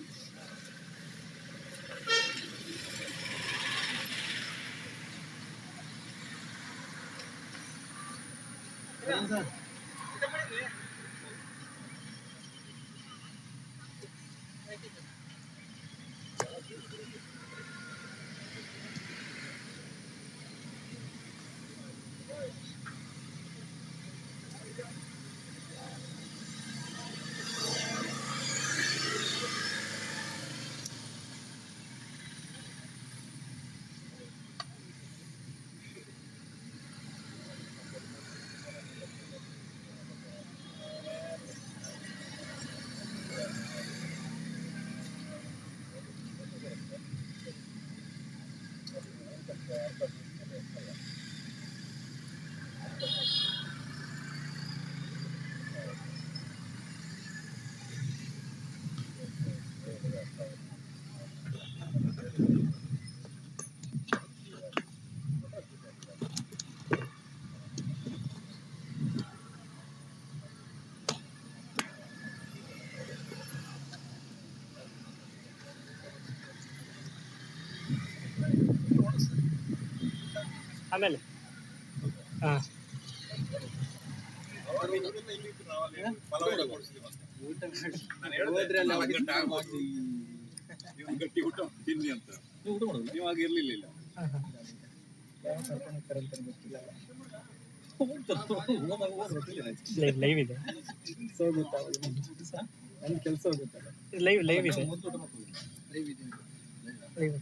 A: ಆಮೇಲೆ ಹಾಂ
E: ಗಟ್ಟಿ ಊಟ ತಿನ್ನಿ ಅಂತ ನೀವು ಆಗ ಇರ್ಲಿಲ್ಲ
A: ಲೈವ್ ಇದೆ
C: ಕೆಲಸ ಹೋಗುತ್ತಲ್ಲ
A: ಲೈವ್ ಲೈವ್ ಇದೆ ಲೈವ್